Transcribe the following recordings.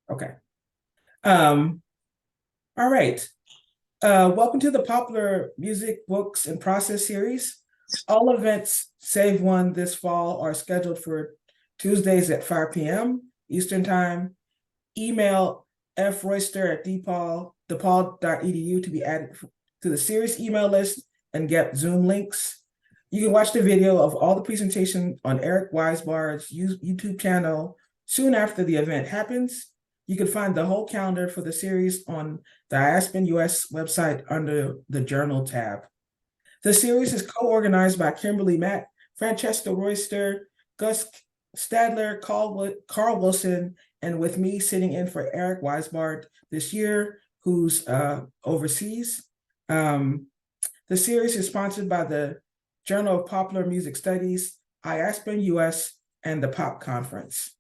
Okay. Um, all right. Welcome to the Popular Music, Books, and Process series. All events, save one this fall, are scheduled for Tuesdays at 5 p.m. Eastern Time. Email froyster@depaul.edu to be added to the series email list and get Zoom links. You can watch the video of all the presentations on Eric Weisbard's YouTube channel soon after the event happens. You can find the whole calendar for the series on the Aspen US website under the Journal tab. The series is co-organized by Kimberly Mack, Francesca Royster, Gus Stadler, Carl Wilson, and with me sitting in for Eric Weisbard this year, who's overseas. The series is sponsored by the Journal of Popular Music Studies, IASPEN US, and the POP Conference.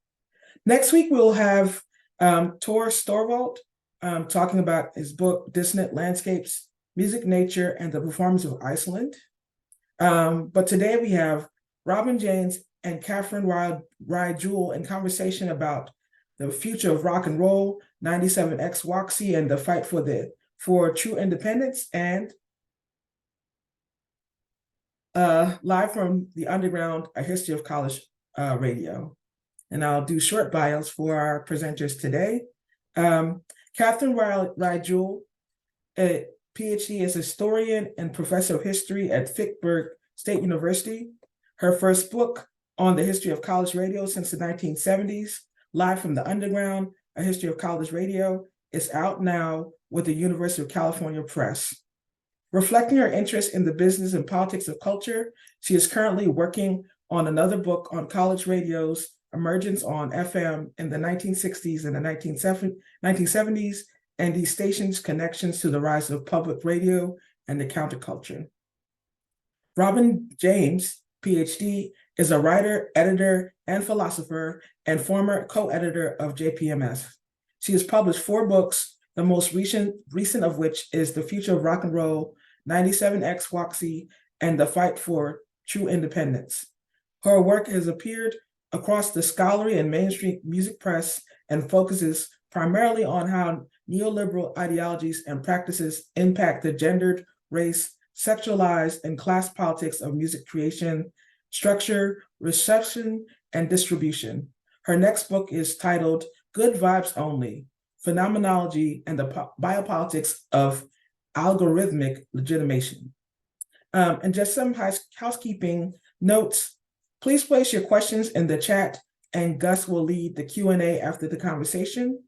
Next week, we'll have Tor Storvald talking about his book, Dissonant Landscapes, Music, Nature, and the Performance of Iceland. But today we have Robin James and Katherine Rye Jewell in conversation about the future of rock and roll, 97X WOXY, and the fight for true independence, and live from the underground, a history of college radio. And I'll do short bios for our presenters today. Katherine Rye Jewell, a PhD as historian and professor of history at Fitchburg State University. Her first book on the history of college radio since the 1970s, Live from the Underground, a history of college radio, is out now with the University of California Press. Reflecting her interest in the business and politics of culture, she is currently working on another book on college radio's emergence on FM in the 1960s and the 1970s, and these stations' connections to the rise of public radio and the counterculture. Robin James, PhD, is a writer, editor, and philosopher, and former co-editor of JPMS. She has published 4 books, the most recent of which is The Future of Rock and Roll, 97X WOXY, and The Fight for True Independence. Her work has appeared across the scholarly and mainstream music press and focuses primarily on how neoliberal ideologies and practices impact the gendered, race, sexualized, and class politics of music creation, structure, reception, and distribution. Her next book is titled Good Vibes Only: Phenomenology and the Biopolitics of Algorithmic Legitimation. And just some housekeeping notes. Please place your questions in the chat, and Gus will lead the Q&A after the conversation.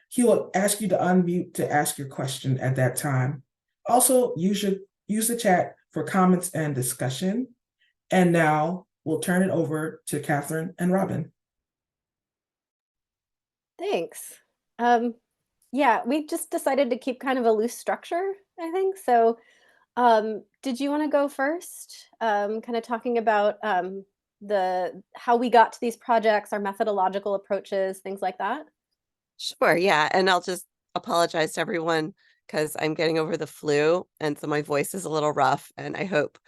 He will ask you to unmute to ask your question at that time. Also, use the chat for comments and discussion. And now we'll turn it over to Katherine and Robin. Thanks. Yeah, we just decided to keep kind of a loose structure, I think. So did you want to go first? Kind of talking about how we got to these projects, our methodological approaches, things like that? Sure, yeah. And I'll just apologize to everyone because I'm getting over the flu, and so my voice is a little rough, and I hope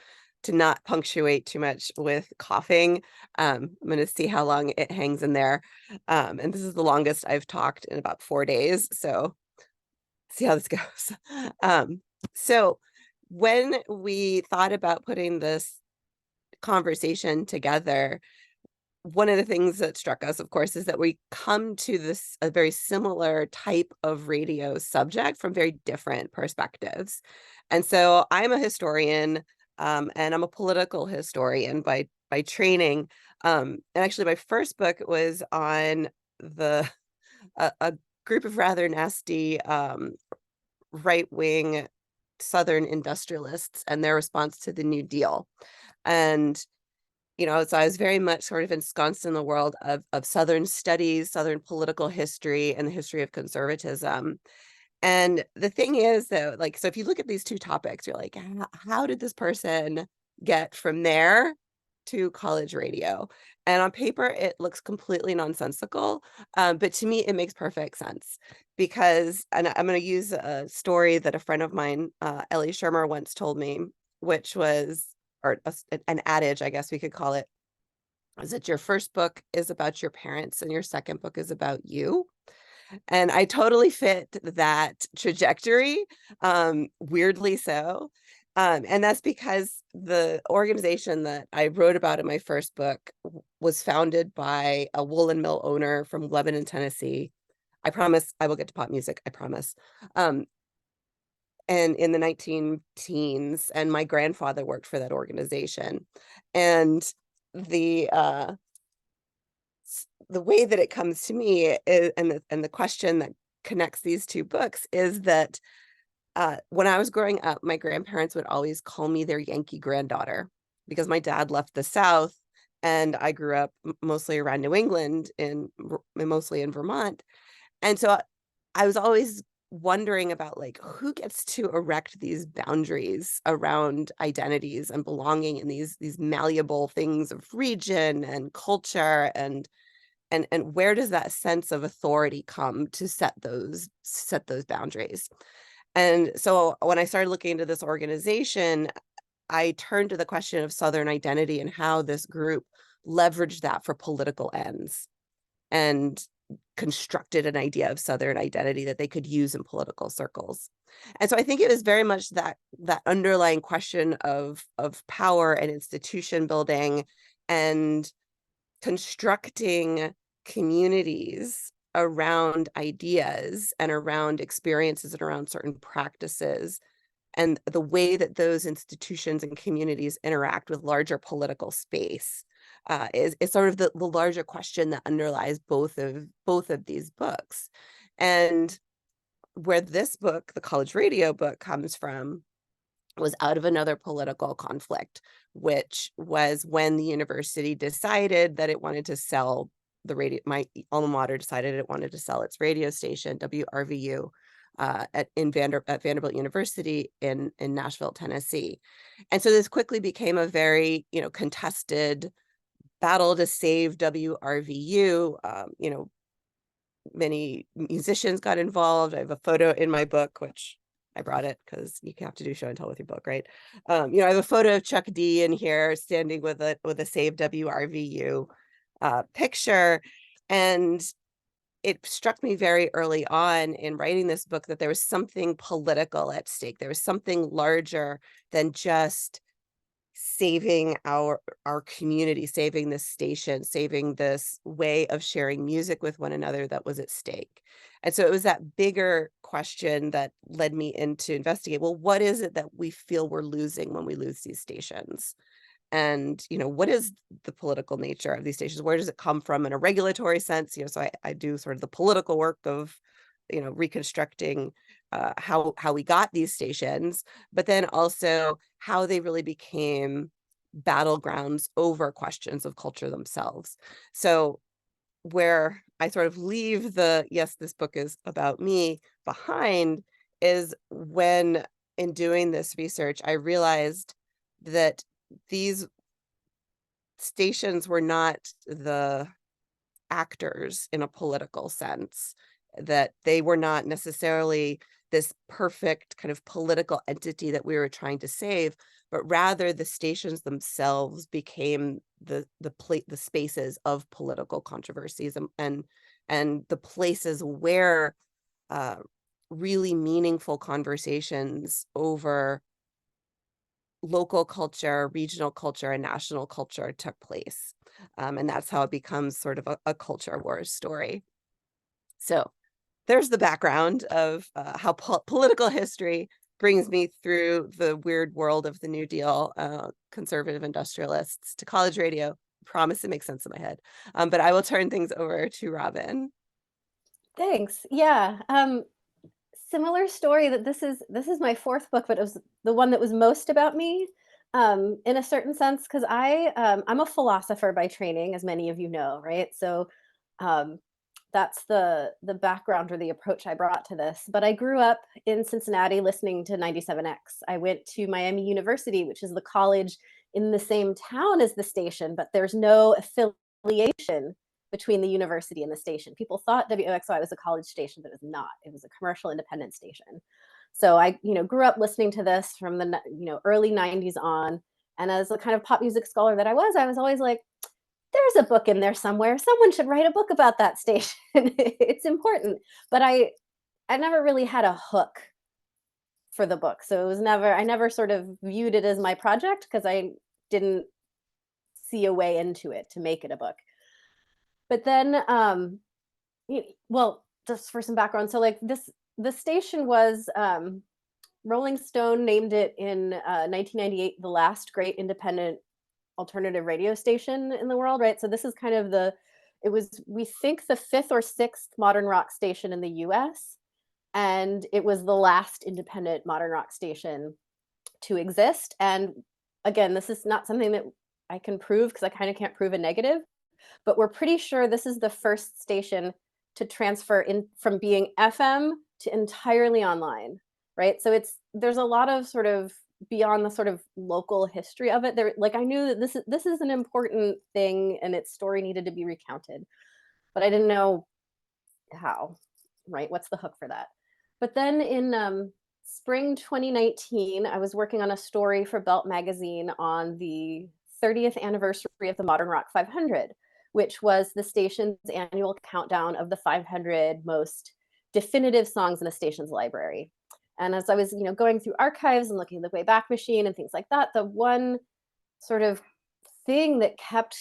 to not punctuate too much with coughing. I'm going to see how long it hangs in there. And this is the longest I've talked in about 4 days, so see how this goes. So when we thought about putting this conversation together, one of the things that struck us, of course, is that we come to a very similar type of radio subject from very different perspectives. And so I'm a historian, and I'm a political historian by training. And actually, my first book was on a group of rather nasty right-wing Southern industrialists and their response to the New Deal. And so I was very much sort of ensconced in the world of Southern studies, Southern political history, and the history of conservatism. And the thing is, though, so if you look at these two topics, you're like, how did this person get from there to college radio? And on paper, it looks completely nonsensical. But to me, it makes perfect sense because, and I'm going to use a story that a friend of mine, Ellie Shermer, once told me, which was, or an adage, I guess we could call it, is that your first book is about your parents and your second book is about you. And I totally fit that trajectory, weirdly so. And that's because the organization that I wrote about in my first book was founded by a woolen mill owner from Lebanon, Tennessee. I promise I will get to pop music, I promise. And in the 19 teens, and my grandfather worked for that organization. And the way that it comes to me is, and the question that connects these two books is that when I was growing up, my grandparents would always call me their Yankee granddaughter because my dad left the South and I grew up mostly around New England mostly in Vermont. And so I was always wondering about like who gets to erect these boundaries around identities and belonging in these malleable things of region and culture, and where does that sense of authority come to set those boundaries. And so when I started looking into this organization, I turned to the question of Southern identity and how this group leveraged that for political ends and constructed an idea of Southern identity that they could use in political circles. And so I think it was very much that underlying question of power and institution building and constructing communities around ideas and around experiences and around certain practices, and the way that those institutions and communities interact with larger political space is sort of the larger question that underlies both of these books. And where this book, the college radio book, comes from was out of another political conflict, which was when the university decided that it wanted to sell the radio. My alma mater decided it wanted to sell its radio station, WRVU, at Vanderbilt University in Nashville, Tennessee. And so this quickly became a very, contested battle to save WRVU. Many musicians got involved. I have a photo in my book, which I brought it because you have to do show and tell with your book, right? I have a photo of Chuck D in here standing with a Save WRVU picture. And it struck me very early on in writing this book that there was something political at stake. There was something larger than just saving our community, saving this station, saving this way of sharing music with one another that was at stake. And so it was that bigger question that led me into investigate, well, what is it that we feel we're losing when we lose these stations? And, what is the political nature of these stations? Where does it come from in a regulatory sense? So I do sort of the political work of, reconstructing how we got these stations, but then also how they really became battlegrounds over questions of culture themselves. So where I sort of leave yes, this book is about me behind is when in doing this research, I realized that these stations were not the actors in a political sense, that they were not necessarily this perfect kind of political entity that we were trying to save, but rather the stations themselves became the spaces of political controversies and the places where really meaningful conversations over local culture, regional culture, and national culture took place. And that's how it becomes sort of a culture wars story. So there's the background of how political history brings me through the weird world of the New Deal, conservative industrialists, to college radio. Promise it makes sense in my head. But I will turn things over to Robin. Thanks. Yeah. Similar story that this is my fourth book, but it was the one that was most about me, in a certain sense, because I'm a philosopher by training, as many of you know, right? So that's the background or the approach I brought to this. But I grew up in Cincinnati listening to 97X. I went to Miami University, which is the college in the same town as the station, but there's no affiliation between the university and the station. People thought WOXY was a college station, but it was not. It was a commercial independent station. So I, grew up listening to this from the, early 90s on. And as a kind of pop music scholar that I was always like, there's a book in there somewhere. Someone should write a book about that station. It's important. But I never really had a hook for the book. So it was never, I never sort of viewed it as my project because I didn't see a way into it to make it a book. But then, well, just for some background, so like the station was, Rolling Stone named it in 1998 the last great independent alternative radio station in the world, right? So this is kind of it was, we think, the 5th or 6th modern rock station in the US. And it was the last independent modern rock station to exist. And again, this is not something that I can prove because I kind of can't prove a negative, but we're pretty sure this is the first station to transfer in from being FM to entirely online, right? So there's a lot of sort of beyond the sort of local history of it. There, like, I knew that this is an important thing and its story needed to be recounted, but I didn't know how, right? What's the hook for that? But then in spring 2019, I was working on a story for Belt magazine on the 30th anniversary of the Modern Rock 500, which was the station's annual countdown of the 500 most definitive songs in a station's library. And as I was, going through archives and looking at the Wayback Machine and things like that, the one sort of thing that kept,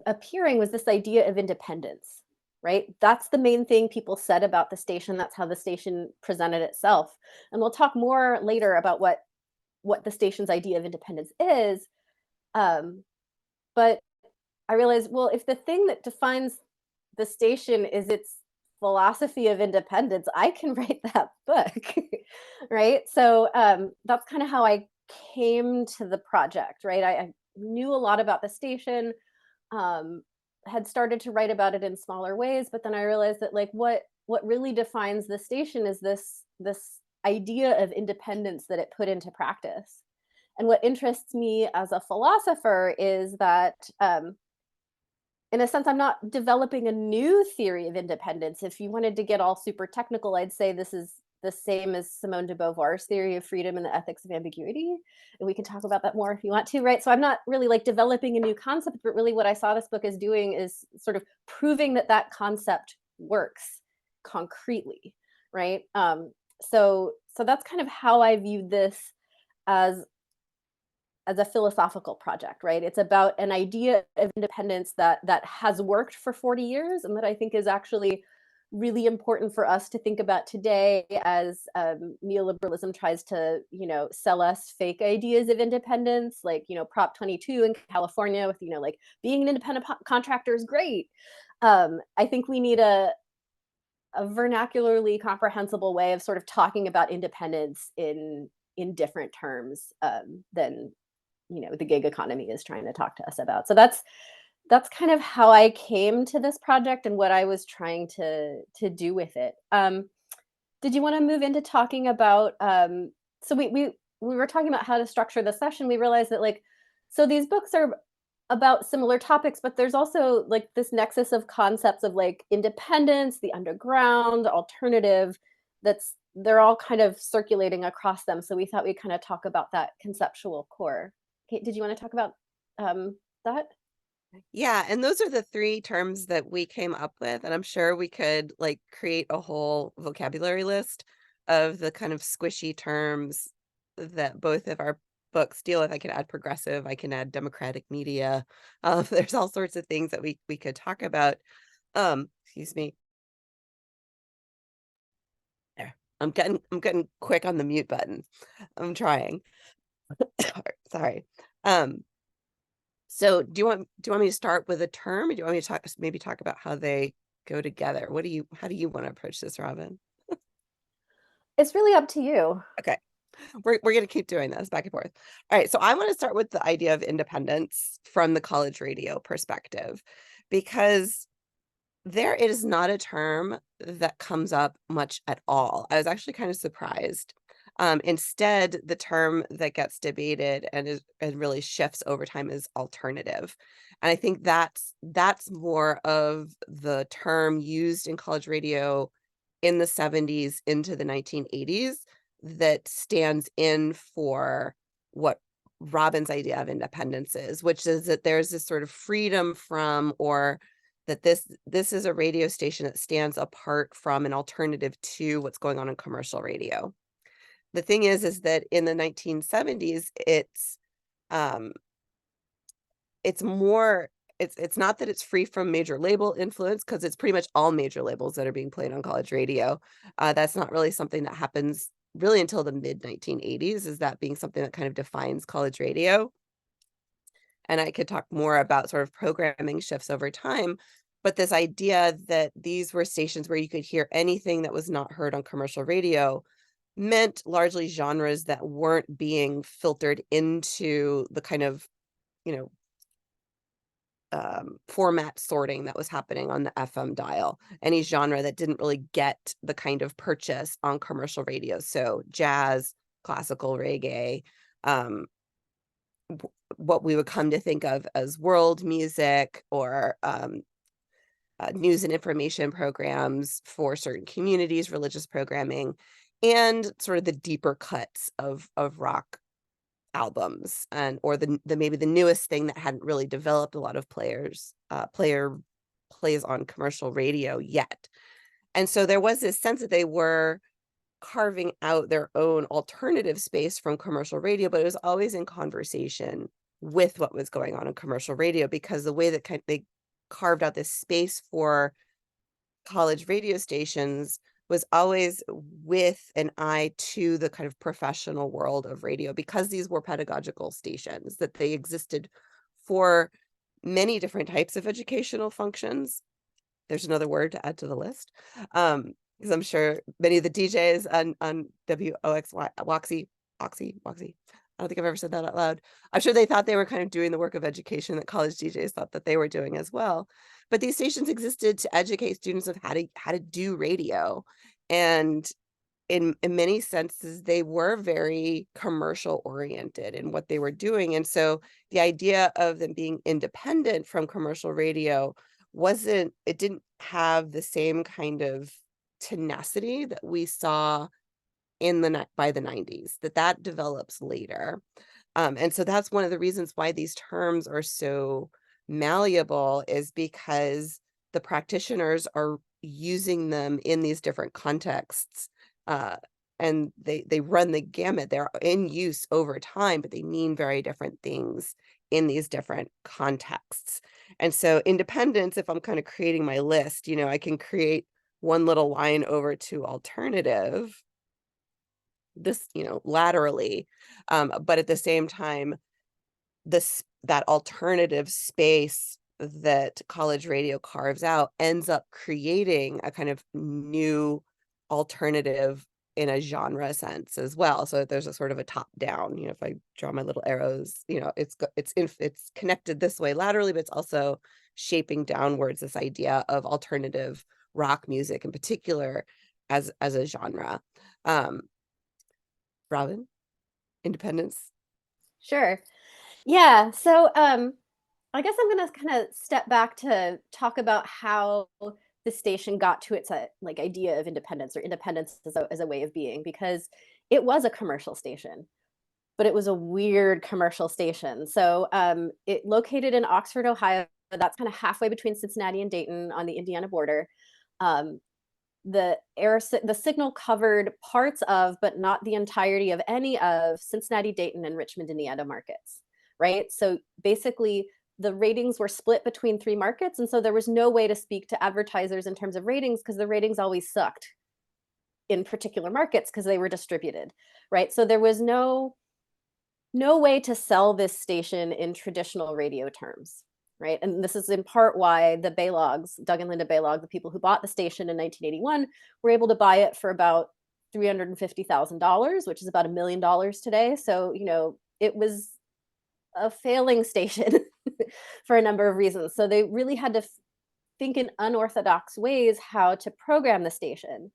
appearing was this idea of independence, right? That's the main thing people said about the station. That's how the station presented itself. And we'll talk more later about what the station's idea of independence is. But I realized, well, if the thing that defines the station is its philosophy of independence, I can write that book, right? So that's kind of how I came to the project, right? I knew a lot about the station, had started to write about it in smaller ways, but then I realized that like what really defines the station is this idea of independence that it put into practice. And what interests me as a philosopher is that in a sense, I'm not developing a new theory of independence. If you wanted to get all super technical, I'd say this is the same as Simone de Beauvoir's theory of freedom and the ethics of ambiguity. And we can talk about that more if you want to, right? So I'm not really like developing a new concept, but really what I saw this book as doing is sort of proving that that concept works concretely, right? So that's kind of how I viewed this as a philosophical project, right? It's about an idea of independence that has worked for 40 years and that I think is actually really important for us to think about today as neoliberalism tries to, sell us fake ideas of independence, like, Prop 22 in California with, like being an independent contractor is great. I think we need a vernacularly comprehensible way of sort of talking about independence in different terms than the gig economy is trying to talk to us about. So that's kind of how I came to this project and what I was trying to do with it. Did you want to move into talking about? So we were talking about how to structure the session. We realized that so these books are about similar topics, but there's also like this nexus of concepts of like independence, the underground, alternative. They're all kind of circulating across them. So we thought we'd kind of talk about that conceptual core. Kate, did you want to talk about that? Yeah, and those are the 3 terms that we came up with, and I'm sure we could like create a whole vocabulary list of the kind of squishy terms that both of our books deal with. I can add progressive, I can add democratic media. There's all sorts of things that we could talk about. Excuse me. There. I'm getting quick on the mute button. I'm trying. Sorry. So do you want me to start with a term, or do you want me to maybe talk about how they go together? How do you want to approach this, Robin? It's really up to you. Okay. We're going to keep doing this back and forth. All right. So I want to start with the idea of independence from the college radio perspective, because there is not a term that comes up much at all. I was actually kind of surprised. Instead, the term that gets debated and really shifts over time is alternative. And I think that's more of the term used in college radio in the 70s into the 1980s that stands in for what Robin's idea of independence is, which is that there's this sort of freedom from, or that this is a radio station that stands apart from an alternative to what's going on in commercial radio. The thing is that in the 1970s, um, it's more, it's not that it's free from major label influence, because it's pretty much all major labels that are being played on college radio. That's not really something that happens really until the mid 1980s, is that being something that kind of defines college radio. And I could talk more about sort of programming shifts over time, but this idea that these were stations where you could hear anything that was not heard on commercial radio meant largely genres that weren't being filtered into the kind of, you know, format sorting that was happening on the FM dial. Any genre that didn't really get the kind of purchase on commercial radio. So jazz, classical, reggae, what we would come to think of as world music, or news and information programs for certain communities, religious programming, and sort of the deeper cuts of rock albums, and or the maybe the newest thing that hadn't really developed a lot of plays on commercial radio yet. And so there was this sense that they were carving out their own alternative space from commercial radio, but it was always in conversation with what was going on in commercial radio, because the way that they carved out this space for college radio stations was always with an eye to the kind of professional world of radio, because these were pedagogical stations, that they existed for many different types of educational functions. There's another word to add to the list, because I'm sure many of the DJs on WOXY, I don't think I've ever said that out loud. I'm sure they thought they were kind of doing the work of education that college DJs thought that they were doing as well. But these stations existed to educate students of how to do radio. And in many senses, they were very commercial oriented in what they were doing. And so the idea of them being independent from commercial radio it didn't have the same kind of tenacity that we saw by the 90s, that develops later. And so that's one of the reasons why these terms are so malleable, is because the practitioners are using them in these different contexts, and they run the gamut. They're in use over time, but they mean very different things in these different contexts. And so independence, if I'm kind of creating my list, I can create one little line over to alternative, this, laterally, but at the same time, that alternative space that college radio carves out ends up creating a kind of new alternative in a genre sense as well. So there's a sort of a top down, if I draw my little arrows, it's connected this way laterally, but it's also shaping downwards this idea of alternative rock music in particular as a genre. Robin, independence. Sure. Yeah. So I guess I'm going to kind of step back to talk about how the station got to its idea of independence, or independence as a way of being, because it was a commercial station, but it was a weird commercial station. So it located in Oxford, Ohio. That's kind of halfway between Cincinnati and Dayton on the Indiana border. The signal covered parts of, but not the entirety of, any of Cincinnati, Dayton, and Richmond, Indiana markets, right? So basically, the ratings were split between 3 markets, and so there was no way to speak to advertisers in terms of ratings, because the ratings always sucked in particular markets because they were distributed, right? So there was no way to sell this station in traditional radio terms, right? And this is in part why the Baylogs, Doug and Linda Baylog, the people who bought the station in 1981, were able to buy it for about $350,000, which is about $1 million today. So, it was a failing station for a number of reasons. So they really had to think in unorthodox ways how to program the station.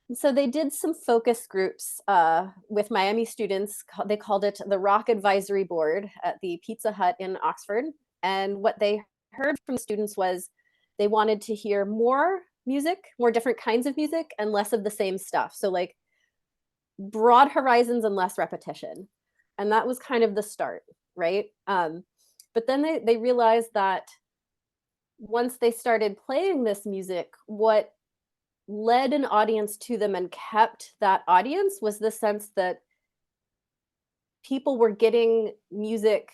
And so they did some focus groups with Miami students. They called it the Rock Advisory Board at the Pizza Hut in Oxford. And what they heard from students was they wanted to hear more music, more different kinds of music, and less of the same stuff. So broad horizons and less repetition. And that was kind of the start, right? But then they realized that once they started playing this music, what led an audience to them and kept that audience was the sense that people were getting music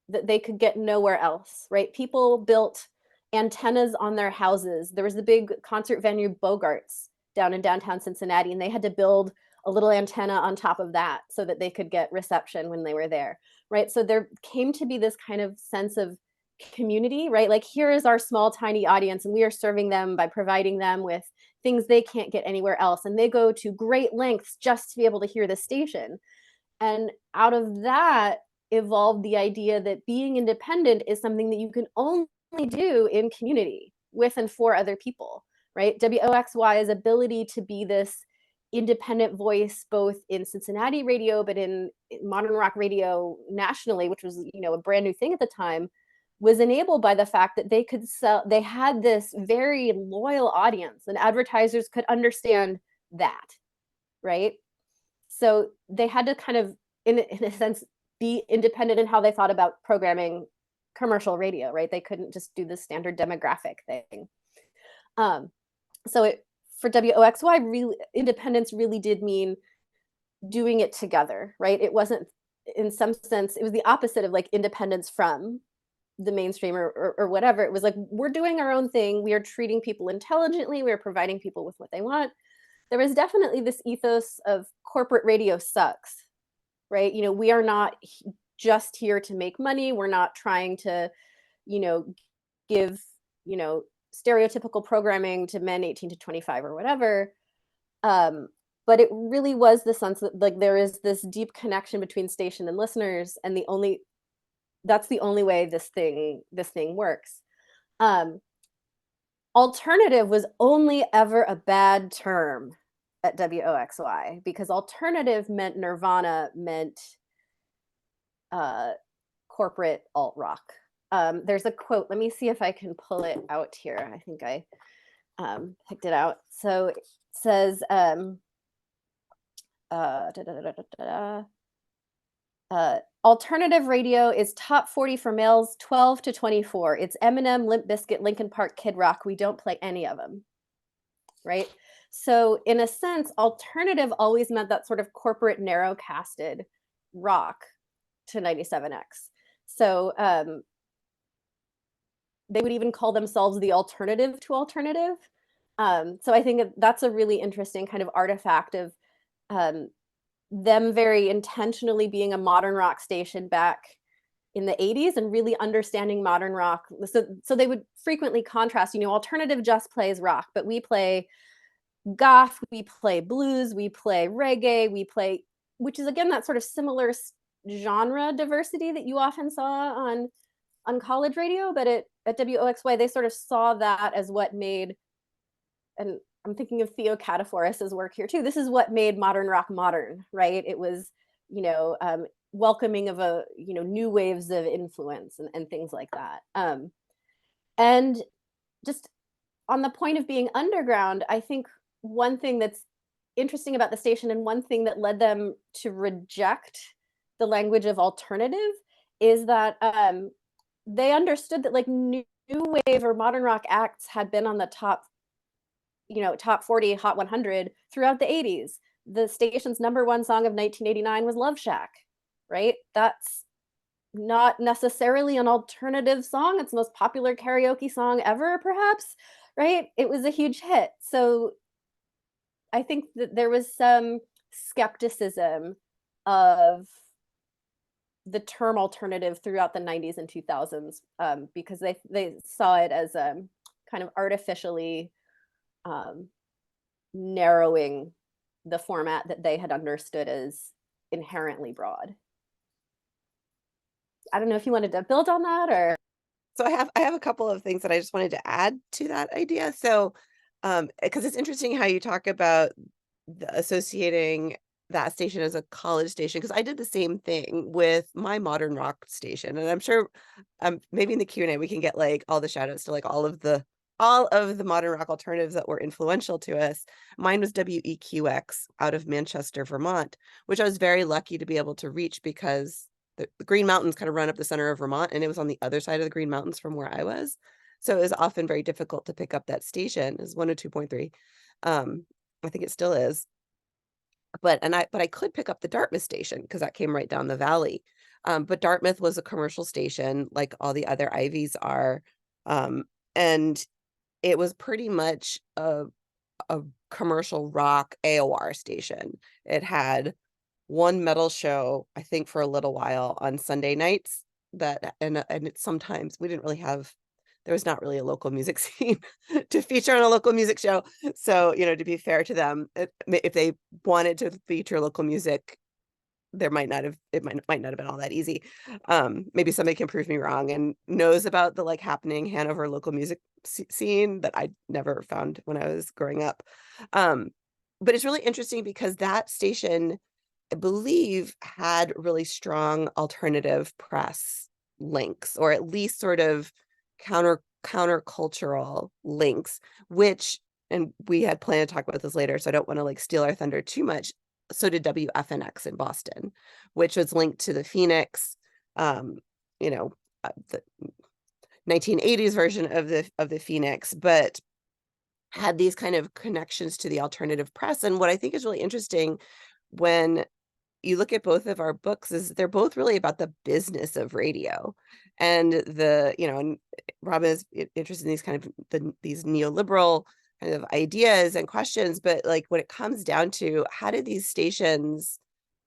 that they could get nowhere else, right? People built antennas on their houses. There was the big concert venue Bogart's down in downtown Cincinnati, and they had to build a little antenna on top of that so that they could get reception when they were there, right? So there came to be this kind of sense of community, right? Like, here is our small, tiny audience, and we are serving them by providing them with things they can't get anywhere else. And they go to great lengths just to be able to hear the station. And out of that evolved the idea that being independent is something that you can only do in community with and for other people, right? WOXY's ability to be this independent voice, both in Cincinnati radio, but in modern rock radio nationally, which was, a brand new thing at the time, was enabled by the fact that they had this very loyal audience, and advertisers could understand that, right? So they had to kind of, in a sense, be independent in how they thought about programming commercial radio, right? They couldn't just do the standard demographic thing. So for WOXY, independence really did mean doing it together, right? It wasn't, in some sense, it was the opposite of like independence from the mainstream or whatever. It was like, we're doing our own thing. We are treating people intelligently. We are providing people with what they want. There was definitely this ethos of corporate radio sucks, right? We are not just here to make money. We're not trying to, give, stereotypical programming to men 18 to 25 or whatever. But it really was the sense that like there is this deep connection between station and listeners, and that's the only way this thing works. Alternative was only ever a bad term at WOXY, because alternative meant Nirvana, meant corporate alt rock. There's a quote. Let me see if I can pull it out here. I think I picked it out. So it says, alternative radio is top 40 for males 12 to 24. It's Eminem, Limp Bizkit, Linkin Park, Kid Rock. We don't play any of them, right? So in a sense, alternative always meant that sort of corporate narrow-casted rock to 97X. So they would even call themselves the alternative to alternative. So I think that's a really interesting kind of artifact of them very intentionally being a modern rock station back in the 80s and really understanding modern rock. So they would frequently contrast, alternative just plays rock, but we play goth, we play blues, we play reggae, we play, which is again that sort of similar genre diversity that you often saw on college radio, but at WOXY they sort of saw that as what made, and I'm thinking of Theo Cataforis's work here too, this is what made modern rock modern, right? It was, welcoming of new waves of influence and things like that. And just on the point of being underground, I think one thing that's interesting about the station, and one thing that led them to reject the language of alternative, is that they understood that like new wave or modern rock acts had been on the top 40 Hot 100 throughout the 80s. The station's #1 song of 1989 was Love Shack, right? That's not necessarily an alternative song. It's the most popular karaoke song ever, perhaps, right? It was a huge hit. So I think that there was some skepticism of the term alternative throughout the 90s and 2000s because they saw it as kind of artificially narrowing the format that they had understood as inherently broad. I don't know if you wanted to build on that, or. So I have a couple of things that I just wanted to add to that idea. So, because it's interesting how you talk about associating that station as a college station, because I did the same thing with my modern rock station, and I'm sure maybe in the Q&A we can get like all the shout outs to like all of the all of the modern rock alternatives that were influential to us. Mine was WEQX out of Manchester, Vermont, which I was very lucky to be able to reach because the Green Mountains kind of run up the center of Vermont, and it was on the other side of the Green Mountains from where I was. So it was often very difficult to pick up that station. It was 102.3. I think it still is. But I could pick up the Dartmouth station because that came right down the valley. But Dartmouth was a commercial station like all the other Ivies are. And it was pretty much a commercial rock AOR station. It had one metal show, I think, for a little while on Sunday nights, and it sometimes we didn't really have, there was not really a local music scene to feature on a local music show. So, to be fair to them, if they wanted to feature local music, it might not have been all that easy. Maybe somebody can prove me wrong and knows about the happening Hanover local music scene that I never found when I was growing up. But it's really interesting because that station, I believe, had really strong alternative press links, or at least sort of countercultural links, which, and we had planned to talk about this later, so I don't want to steal our thunder too much. So did WFNX in Boston, which was linked to the Phoenix, the 1980s version of the Phoenix, but had these kind of connections to the alternative press. And what I think is really interesting when you look at both of our books is they're both really about the business of radio. And and Robin is interested in these kind of these neoliberal kind of ideas and questions, but when it comes down to how did these stations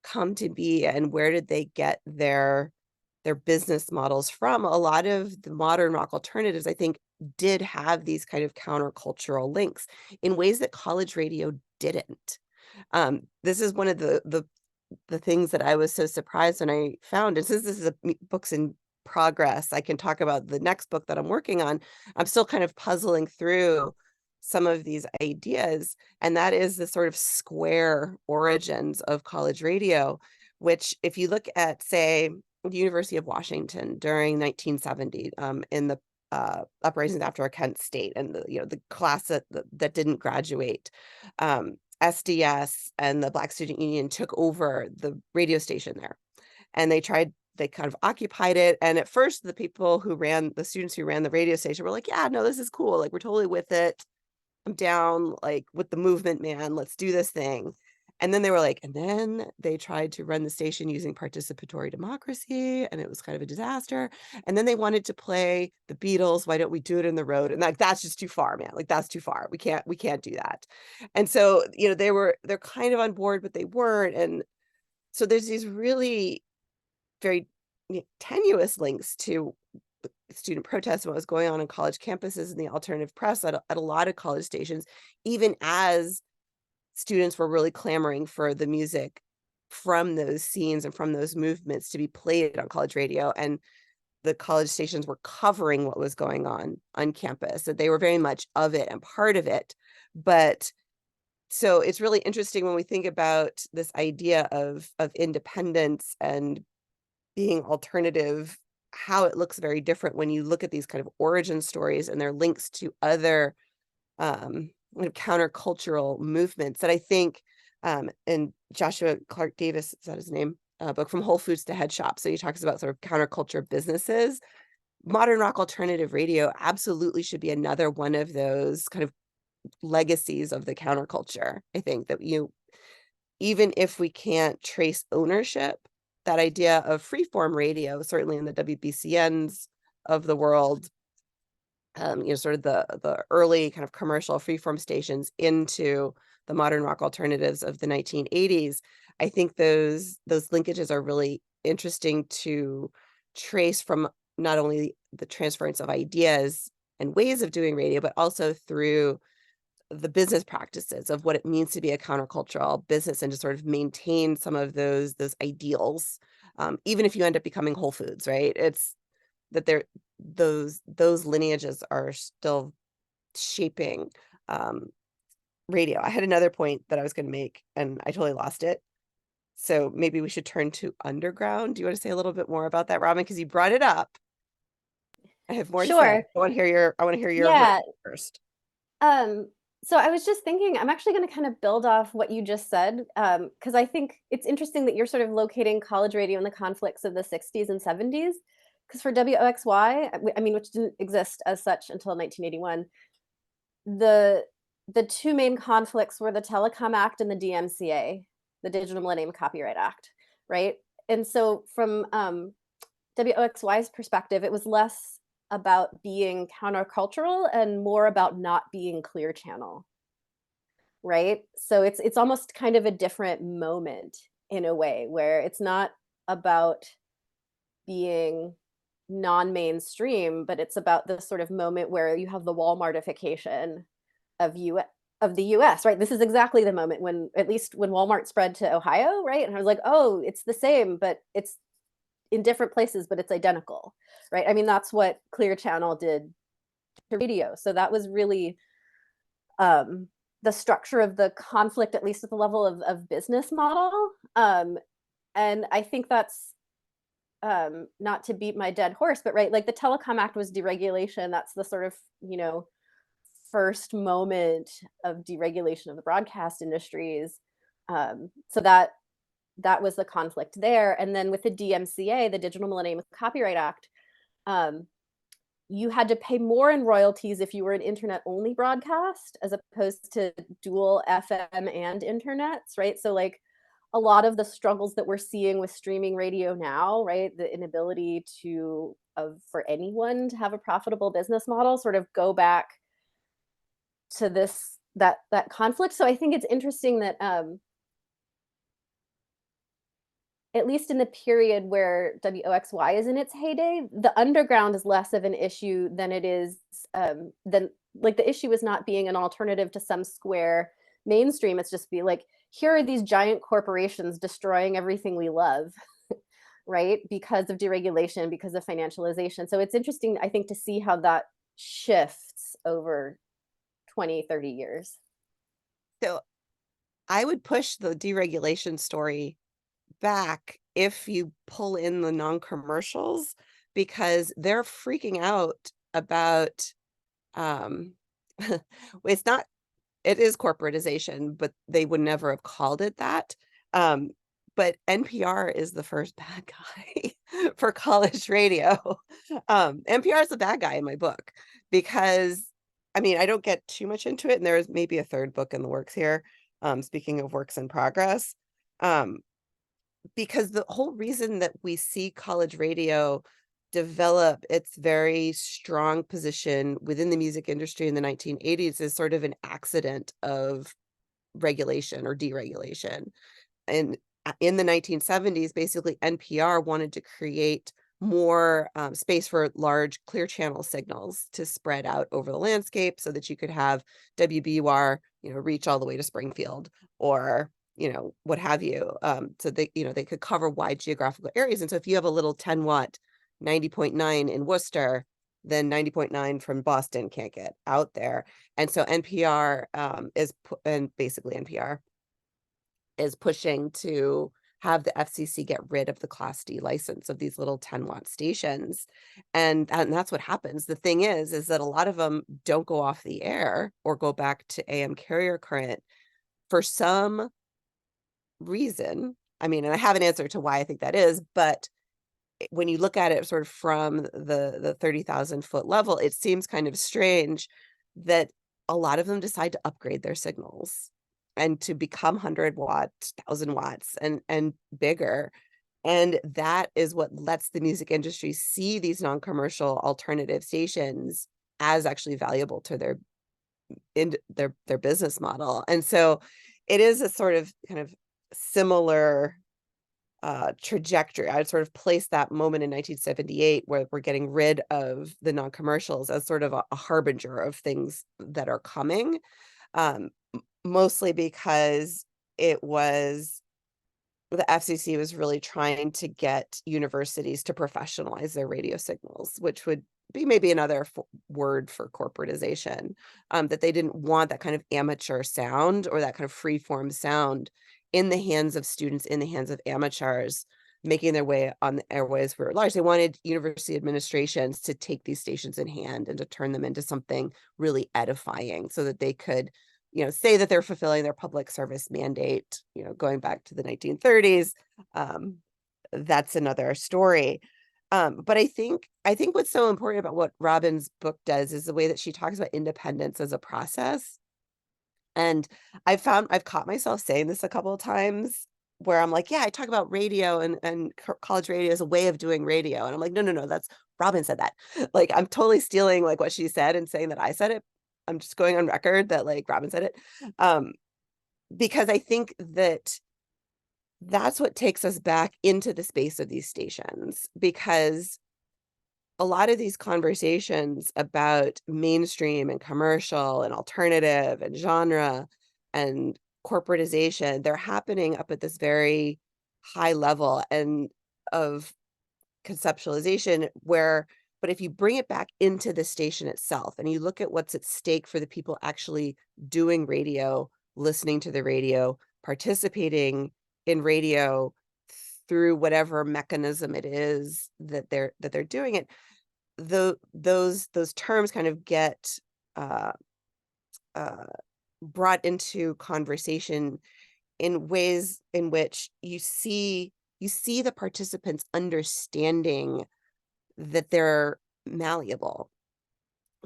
come to be and where did they get their business models from? A lot of the modern rock alternatives, I think, did have these kind of countercultural links in ways that college radio didn't. This is one of the things that I was so surprised when I found, and since this is a book's in progress, I can talk about the next book that I'm working on. I'm still kind of puzzling through some of these ideas, and that is the sort of square origins of college radio, which if you look at, say, the University of Washington during 1970, in the uprisings after Kent State and the class that didn't graduate, SDS and the Black Student Union took over the radio station there, and they kind of occupied it. And at first, the students who ran the radio station were like, yeah, no, this is cool. We're totally with it. I'm down, with the movement, man. Let's do this thing. And then they were and then they tried to run the station using participatory democracy, and it was kind of a disaster. And then they wanted to play the Beatles. Why don't we do it in the road? And that's just too far, man. That's too far. We can't do that. And so, they're kind of on board, but they weren't. And so there's these really very tenuous links to student protests and what was going on college campuses and the alternative press at a lot of college stations, even as students were really clamoring for the music from those scenes and from those movements to be played on college radio. And the college stations were covering what was going on campus, that they were very much of it and part of it. But so it's really interesting when we think about this idea of independence and being alternative, how it looks very different when you look at these kind of origin stories and their links to other countercultural movements that I think, and Joshua Clark Davis, is that his name? Book From Whole Foods to Head Shop. So he talks about sort of counterculture businesses. Modern rock alternative radio absolutely should be another one of those kind of legacies of the counterculture. I think that even if we can't trace ownership, that idea of freeform radio, certainly in the WBCNs of the world, sort of the early kind of commercial freeform stations into the modern rock alternatives of the 1980s, I think those linkages are really interesting to trace from not only the transference of ideas and ways of doing radio, but also through the business practices of what it means to be a countercultural business and to sort of maintain some of those ideals, even if you end up becoming Whole Foods, right? It's that those lineages are still shaping radio. I had another point that I was going to make and I totally lost it. So maybe we should turn to underground. Do you want to say a little bit more about that, Robin? Because you brought it up. I have more to say. Sure. I want to hear your Yeah. version first. So I was just thinking, I'm actually going to kind of build off what you just said, because I think it's interesting that you're sort of locating college radio in the conflicts of the 60s and 70s. Because for WOXY, I mean, which didn't exist as such until 1981, the two main conflicts were the Telecom Act and the DMCA, the Digital Millennium Copyright Act, right? And so from WOXY's perspective, it was less about being countercultural and more about not being clear channel, right? So it's almost kind of a different moment in a way where it's not about being non-mainstream, but it's about this sort of moment where you have the Walmartification of the US, right? This is exactly the moment when, at least when Walmart spread to Ohio, right? And I was like, oh, it's the same, but it's in different places, but it's identical, right? I mean, that's what Clear Channel did to radio. So that was really the structure of the conflict, at least at the level of business model. And I think that's not to beat my dead horse, but right, like the Telecom Act was deregulation. That's the sort of, first moment of deregulation of the broadcast industries. So that was the conflict there. And then with the DMCA, the Digital Millennium Copyright Act, you had to pay more in royalties if you were an internet-only broadcast as opposed to dual FM and internets, right? So like a lot of the struggles that we're seeing with streaming radio now, right? The inability for anyone to have a profitable business model sort of go back to that conflict. So I think it's interesting that at least in the period where WOXY is in its heyday, the underground is less of an issue than it is, than like the issue is not being an alternative to some square mainstream. It's just be like, here are these giant corporations destroying everything we love, right? Because of deregulation, because of financialization. So it's interesting, I think, to see how that shifts over 20, 30 years. So I would push the deregulation story back if you pull in the non-commercials, because they're freaking out about it is corporatization, but they would never have called it that. But NPR is the first bad guy for college radio. NPR is the bad guy in my book because, I mean, I don't get too much into it, and there's maybe a third book in the works here. Speaking of works in progress, because the whole reason that we see college radio develop its very strong position within the music industry in the 1980s is sort of an accident of regulation or deregulation. And in the 1970s, basically NPR wanted to create more space for large clear channel signals to spread out over the landscape so that you could have WBUR, reach all the way to Springfield, or what have you. So they could cover wide geographical areas. And so if you have a little 10-watt 90.9 in Worcester, then 90.9 from Boston can't get out there. And so NPR basically NPR is pushing to have the FCC get rid of the Class D license of these little 10-watt stations. And that's what happens. The thing is that a lot of them don't go off the air or go back to AM carrier current for some reason. I mean, and I have an answer to why I think that is, but when you look at it sort of from the 30,000 foot level, it seems kind of strange that a lot of them decide to upgrade their signals and to become 100 watts, 1,000 watts and bigger. And that is what lets the music industry see these non-commercial alternative stations as actually valuable to their business model. And so it is a sort of kind of similar trajectory. I'd sort of place that moment in 1978 where we're getting rid of the non-commercials as sort of a harbinger of things that are coming, mostly because the FCC was really trying to get universities to professionalize their radio signals, which would be maybe another word for corporatization, that they didn't want that kind of amateur sound or that kind of free form sound in the hands of students, in the hands of amateurs, making their way on the airways were large. They wanted university administrations to take these stations in hand and to turn them into something really edifying so that they could, say that they're fulfilling their public service mandate, going back to the 1930s. That's another story. But I think what's so important about what Robin's book does is the way that she talks about independence as a process. And I've caught myself saying this a couple of times where I'm like, yeah, I talk about radio and college radio as a way of doing radio. And I'm like, no, that's Robin said that. Like, I'm totally stealing like what she said and saying that I said it. I'm just going on record that like Robin said it. Because I think that that's what takes us back into the space of these stations, because a lot of these conversations about mainstream and commercial and alternative and genre and corporatization, they're happening up at this very high level and of conceptualization but if you bring it back into the station itself and you look at what's at stake for the people actually doing radio, listening to the radio, participating in radio through whatever mechanism it is that they're doing it, those terms kind of get uh, brought into conversation in ways in which you see the participants understanding that they're malleable.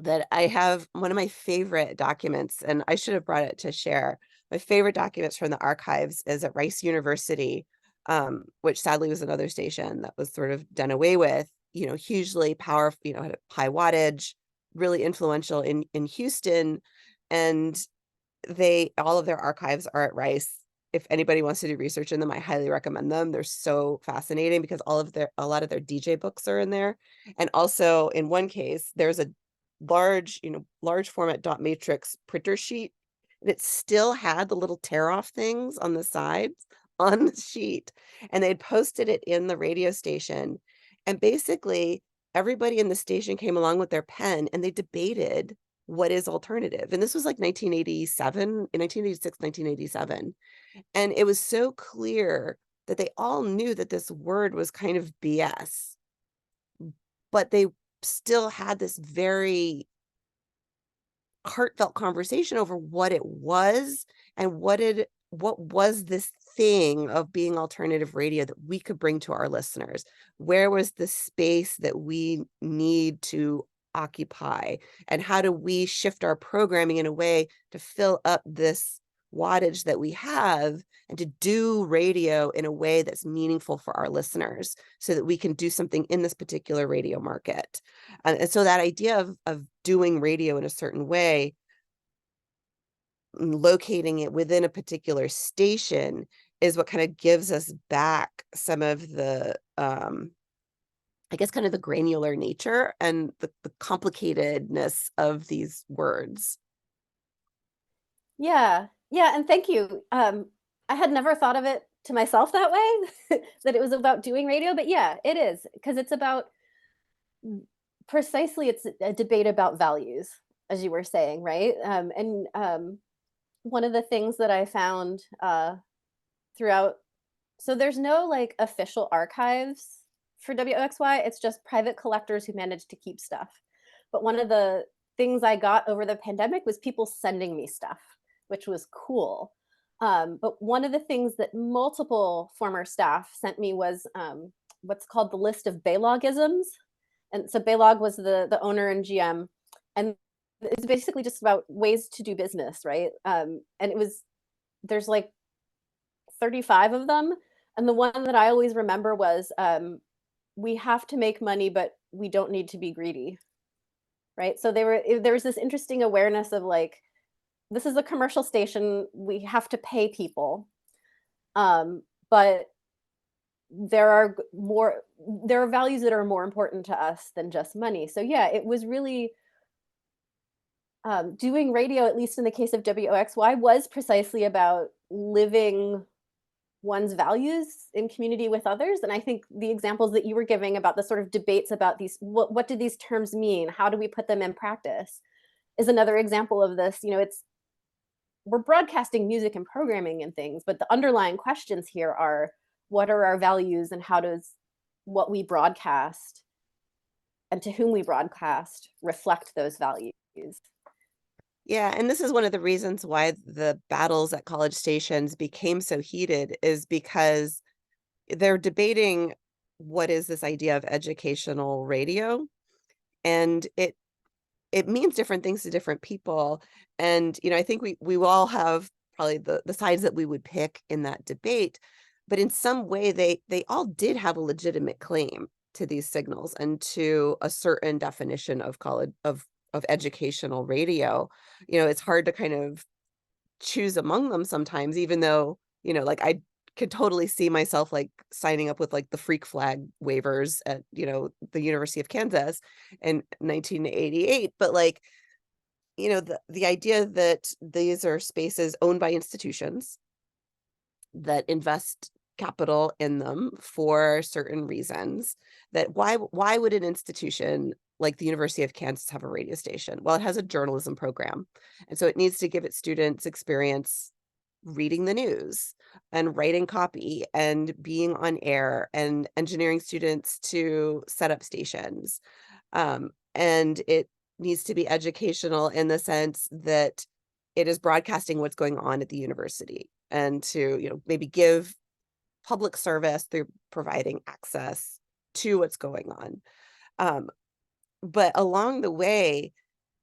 That I have one of my favorite documents, and I should have brought it to share. My favorite documents from the archives is at Rice University, which sadly was another station that was sort of done away with, hugely powerful, had a high wattage, really influential in Houston. And all of their archives are at Rice. If anybody wants to do research in them, I highly recommend them. They're so fascinating because a lot of their DJ books are in there. And also in one case, there's a large format dot matrix printer sheet, and it still had the little tear off things on the sides on the sheet, and they'd posted it in the radio station. And basically everybody in the station came along with their pen and they debated what is alternative. And this was like 1986, 1987. And it was so clear that they all knew that this word was kind of BS, but they still had this very heartfelt conversation over what it was and what was this thing of being alternative radio that we could bring to our listeners. Where was the space that we need to occupy, and how do we shift our programming in a way to fill up this wattage that we have and to do radio in a way that's meaningful for our listeners so that we can do something in this particular radio market. And so that idea of doing radio in a certain way, locating it within a particular station, is what kind of gives us back some of the I guess kind of the granular nature and the complicatedness of these words. Yeah, and thank you. I had never thought of it to myself that way, that it was about doing radio, but yeah, it is, because it's about precisely, it's a debate about values, as you were saying, right? One of the things that I found throughout, so there's no like official archives for WOXY, it's just private collectors who managed to keep stuff. But one of the things I got over the pandemic was people sending me stuff, which was cool. But one of the things that multiple former staff sent me was what's called the list of Baylogisms. And so Baylog was the owner and GM. And it's basically just about ways to do business, right? And there's like 35 of them. And the one that I always remember was, we have to make money, but we don't need to be greedy, right? So there was this interesting awareness of like, this is a commercial station, we have to pay people, but there are values that are more important to us than just money. So yeah, it was really doing radio, at least in the case of WOXY, was precisely about living one's values in community with others. And I think the examples that you were giving about the sort of debates about these, what do these terms mean? How do we put them in practice? Is another example of this. We're broadcasting music and programming and things, but the underlying questions here are what are our values and how does what we broadcast and to whom we broadcast reflect those values. Yeah, and this is one of the reasons why the battles at college stations became so heated, is because they're debating what is this idea of educational radio, and it means different things to different people. And I think we will all have probably the sides that we would pick in that debate, but in some way they all did have a legitimate claim to these signals and to a certain definition of college of educational radio. It's hard to kind of choose among them sometimes, even though, like I could totally see myself like signing up with like the freak flag waivers at, the University of Kansas in 1988. But like, the idea that these are spaces owned by institutions that invest capital in them for certain reasons, that why would an institution like the University of Kansas have a radio station? Well, it has a journalism program, and so it needs to give its students experience reading the news and writing copy and being on air and engineering students to set up stations. And it needs to be educational in the sense that it is broadcasting what's going on at the university, and to, maybe give public service through providing access to what's going on. But along the way,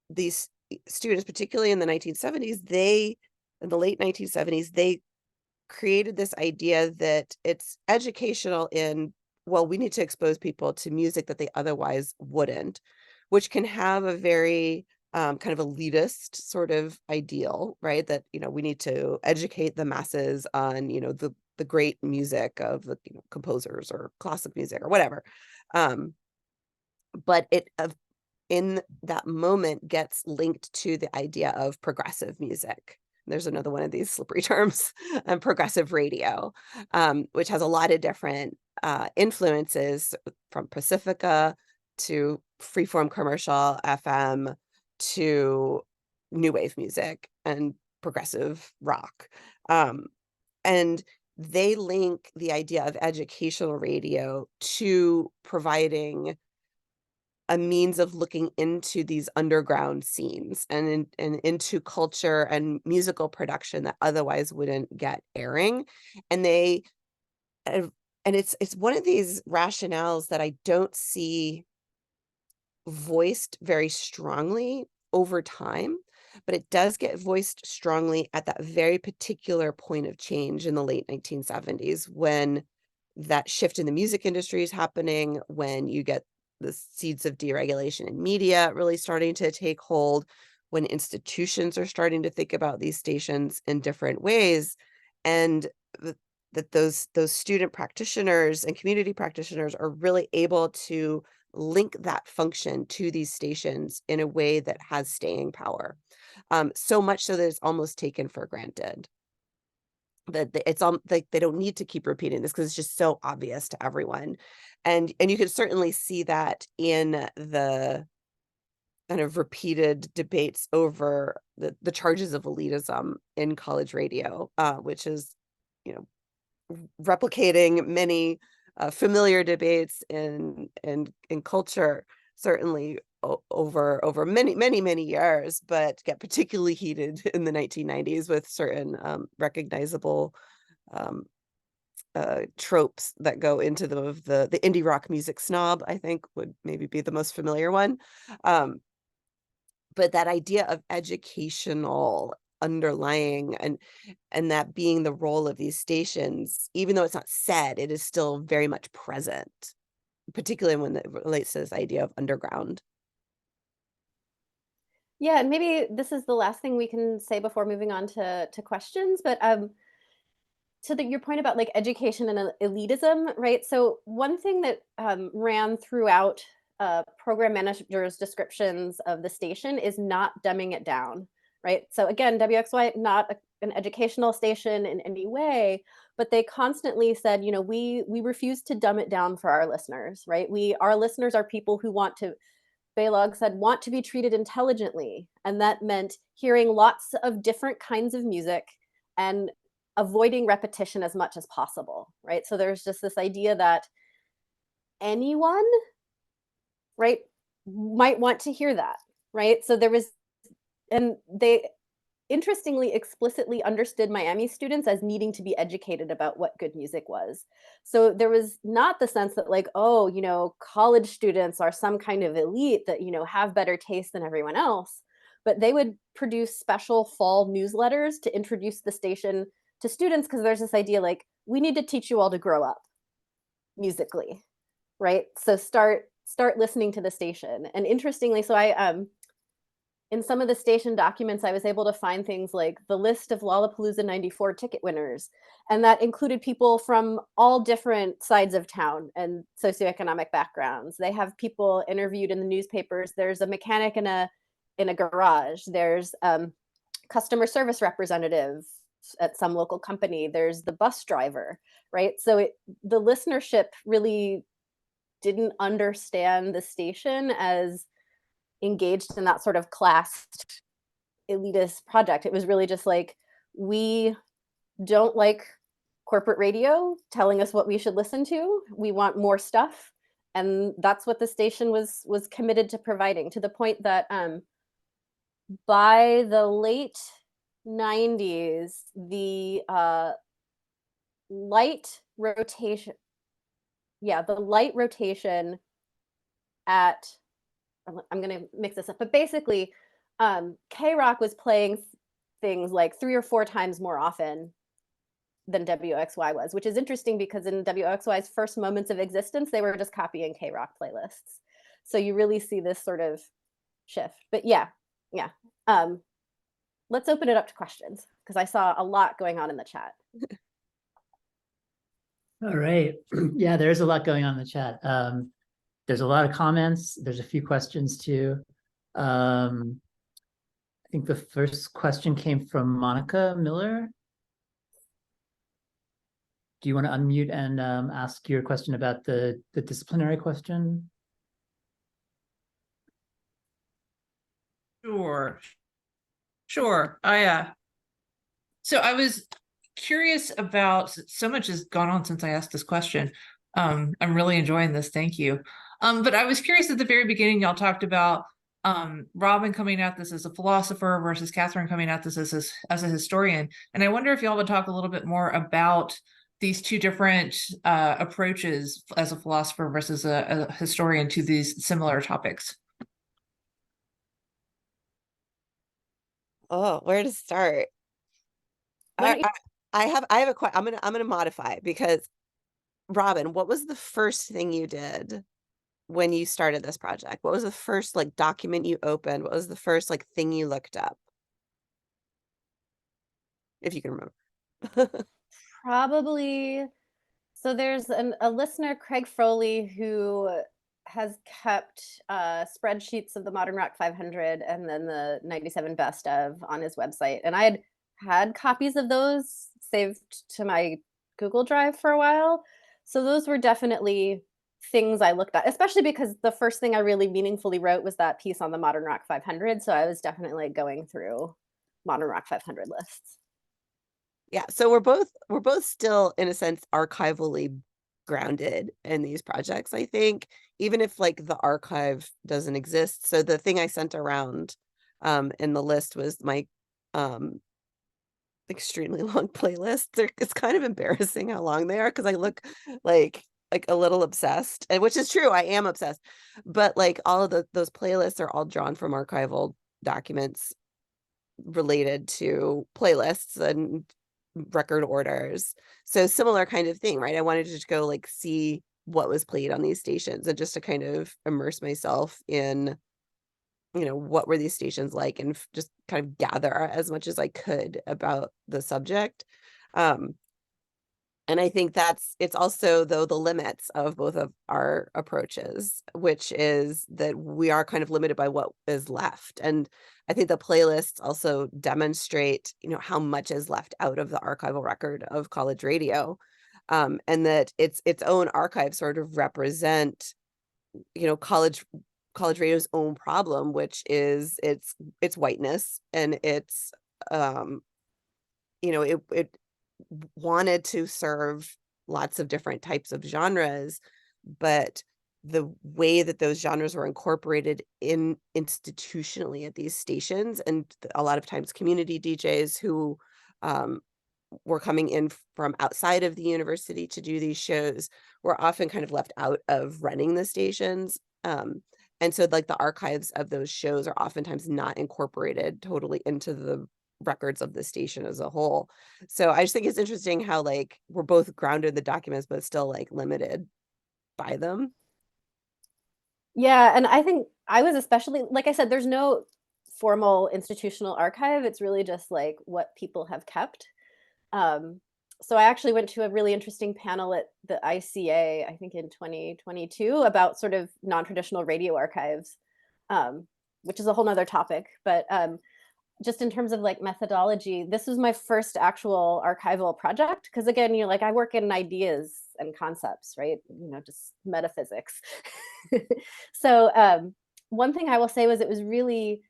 these students, particularly in the 1970s, in the late 1970s, they created this idea that it's educational in, well, we need to expose people to music that they otherwise wouldn't, which can have a very kind of elitist sort of ideal, right? That, we need to educate the masses on, the great music of the composers or classic music or whatever. But it in that moment gets linked to the idea of progressive music. There's another one of these slippery terms, progressive radio, which has a lot of different influences, from Pacifica to freeform commercial FM to new wave music and progressive rock. And they link the idea of educational radio to providing a means of looking into these underground scenes and into culture and musical production that otherwise wouldn't get airing. And and it's one of these rationales that I don't see voiced very strongly over time, but it does get voiced strongly at that very particular point of change in the late 1970s, when that shift in the music industry is happening, when you get the seeds of deregulation in media really starting to take hold, when institutions are starting to think about these stations in different ways, and that those student practitioners and community practitioners are really able to link that function to these stations in a way that has staying power. So much so that it's almost taken for granted. That it's like they don't need to keep repeating this because it's just so obvious to everyone. And you can certainly see that in the kind of repeated debates over the charges of elitism in college radio, which is, replicating many familiar debates in culture, certainly over many years, but get particularly heated in the 1990s with certain recognizable tropes that go into the indie rock music snob, I think would maybe be the most familiar one. But that idea of educational underlying and that being the role of these stations, even though it's not said, it is still very much present, particularly when it relates to this idea of underground. Yeah, and maybe this is the last thing we can say before moving on to questions, but to your point about like education and elitism, right? So one thing that ran throughout program managers' descriptions of the station is not dumbing it down, right? So again, WXY, not an educational station in any way, but they constantly said, we refuse to dumb it down for our listeners, right? Our listeners are people who want to, Baylog said, want to be treated intelligently. And that meant hearing lots of different kinds of music and avoiding repetition as much as possible, right? So there's just this idea that anyone, right, might want to hear that, right? So there was, and they interestingly explicitly understood Miami students as needing to be educated about what good music was. So there was not the sense that like, oh, you know, college students are some kind of elite that, you know, have better taste than everyone else, but they would produce special fall newsletters to introduce the station to students, because there's this idea like, we need to teach you all to grow up musically, right? So start listening to the station. And interestingly, so I in some of the station documents, I was able to find things like the list of Lollapalooza 94 ticket winners. And that included people from all different sides of town and socioeconomic backgrounds. They have people interviewed in the newspapers. There's a mechanic in a garage. There's customer service representative at some local company. There's the bus driver, right? So the listenership really didn't understand the station as engaged in that sort of classed elitist project. It was really just like, we don't like corporate radio telling us what we should listen to. We want more stuff. And that's what the station was committed to providing, to the point that by the late 90s, the light rotation at, I'm going to mix this up, but basically K-Rock was playing things like 3 or 4 times more often than WOXY was, which is interesting because in WOXY's first moments of existence, they were just copying K-Rock playlists. So you really see this sort of shift. But yeah. Let's open it up to questions, because I saw a lot going on in the chat. All right. Yeah, there's a lot going on in the chat. There's a lot of comments. There's a few questions too. I think the first question came from Monica Miller. Do you want to unmute and ask your question about the disciplinary question? Sure. So I was curious about, so much has gone on since I asked this question. I'm really enjoying this. Thank you. But I was curious at the very beginning, y'all talked about Robin coming at this as a philosopher versus Catherine coming at this as a historian. And I wonder if y'all would talk a little bit more about these two different approaches as a philosopher versus a historian to these similar topics. Oh, where to start? I have a question. I'm gonna modify it, because Robin, what was the first thing you did when you started this project? What was the first like document you opened? What was the first like thing you looked up? If you can remember. Probably, so there's a listener, Craig Froley, who has kept spreadsheets of the Modern Rock 500 and then the 97 best of on his website. And I had copies of those saved to my Google Drive for a while. So those were definitely things I looked at, especially because the first thing I really meaningfully wrote was that piece on the Modern Rock 500. So I was definitely going through Modern Rock 500 lists. Yeah, so we're both still in a sense archivally grounded in these projects, I think, even if like the archive doesn't exist. So the thing I sent around in the list was my extremely long playlists. It's kind of embarrassing how long they are, because I look like a little obsessed, and which is true, I am obsessed, but like all of those playlists are all drawn from archival documents related to playlists and record orders. So similar kind of thing, right? I wanted to just go like see what was played on these stations, and just to kind of immerse myself in, you know, what were these stations like, and just kind of gather as much as I could about the subject. And I think it's also, though, the limits of both of our approaches, which is that we are kind of limited by what is left. And I think the playlists also demonstrate, you know, how much is left out of the archival record of college radio, and that its own archives sort of represent, you know, college radio's own problem, which is its whiteness, and its you know, wanted to serve lots of different types of genres, but the way that those genres were incorporated in institutionally at these stations, and a lot of times community DJs who were coming in from outside of the university to do these shows were often kind of left out of running the stations. And so like the archives of those shows are oftentimes not incorporated totally into the records of the station as a whole. So I just think it's interesting how like we're both grounded in the documents, but still like limited by them. Yeah, and I think I was especially, like I said, there's no formal institutional archive. It's really just like what people have kept. So I actually went to a really interesting panel at the ICA, I think in 2022, about sort of non-traditional radio archives, which is a whole nother topic. But just in terms of like methodology, this was my first actual archival project. Because again, you're like, I work in ideas and concepts, right? You know, just metaphysics. So one thing I will say was it was really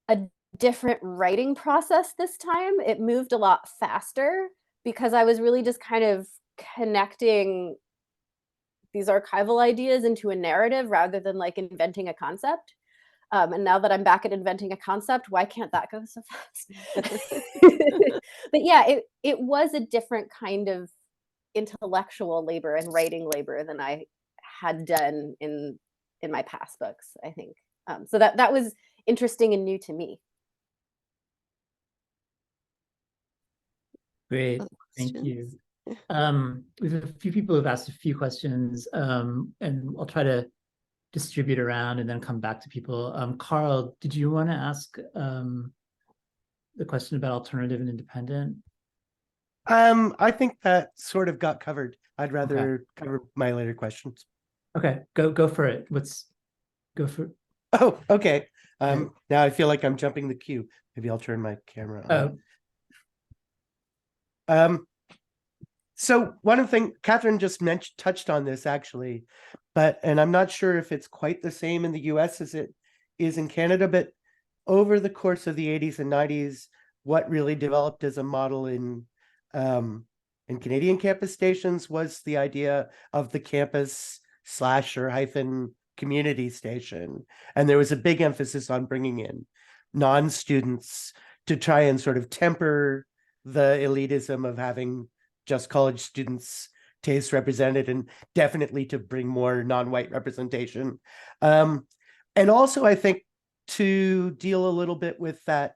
a different writing process this time. It moved a lot faster because I was really just kind of connecting these archival ideas into a narrative rather than like inventing a concept. And now that I'm back at inventing a concept, why can't that go so fast? But yeah, it was a different kind of intellectual labor and writing labor than I had done in my past books, I think. So that was interesting and new to me. Great, Other thank you. questions? We have a few people who've asked a few questions, and I'll try to distribute around and then come back to people. Carl, did you want to ask the question about alternative and independent? I think that sort of got covered. I'd rather cover my later questions. Okay, go for it. Go for it. Oh, okay. Now I feel like I'm jumping the queue. Maybe I'll turn my camera on. So one of the things Catherine just touched on this actually, and I'm not sure if it's quite the same in the US as it is in Canada, but over the course of the 80s and 90s, what really developed as a model in Canadian campus stations was the idea of the campus / community station. And there was a big emphasis on bringing in non-students to try and sort of temper the elitism of having just college students' tastes represented, and definitely to bring more non-white representation. And also, I think, to deal a little bit with that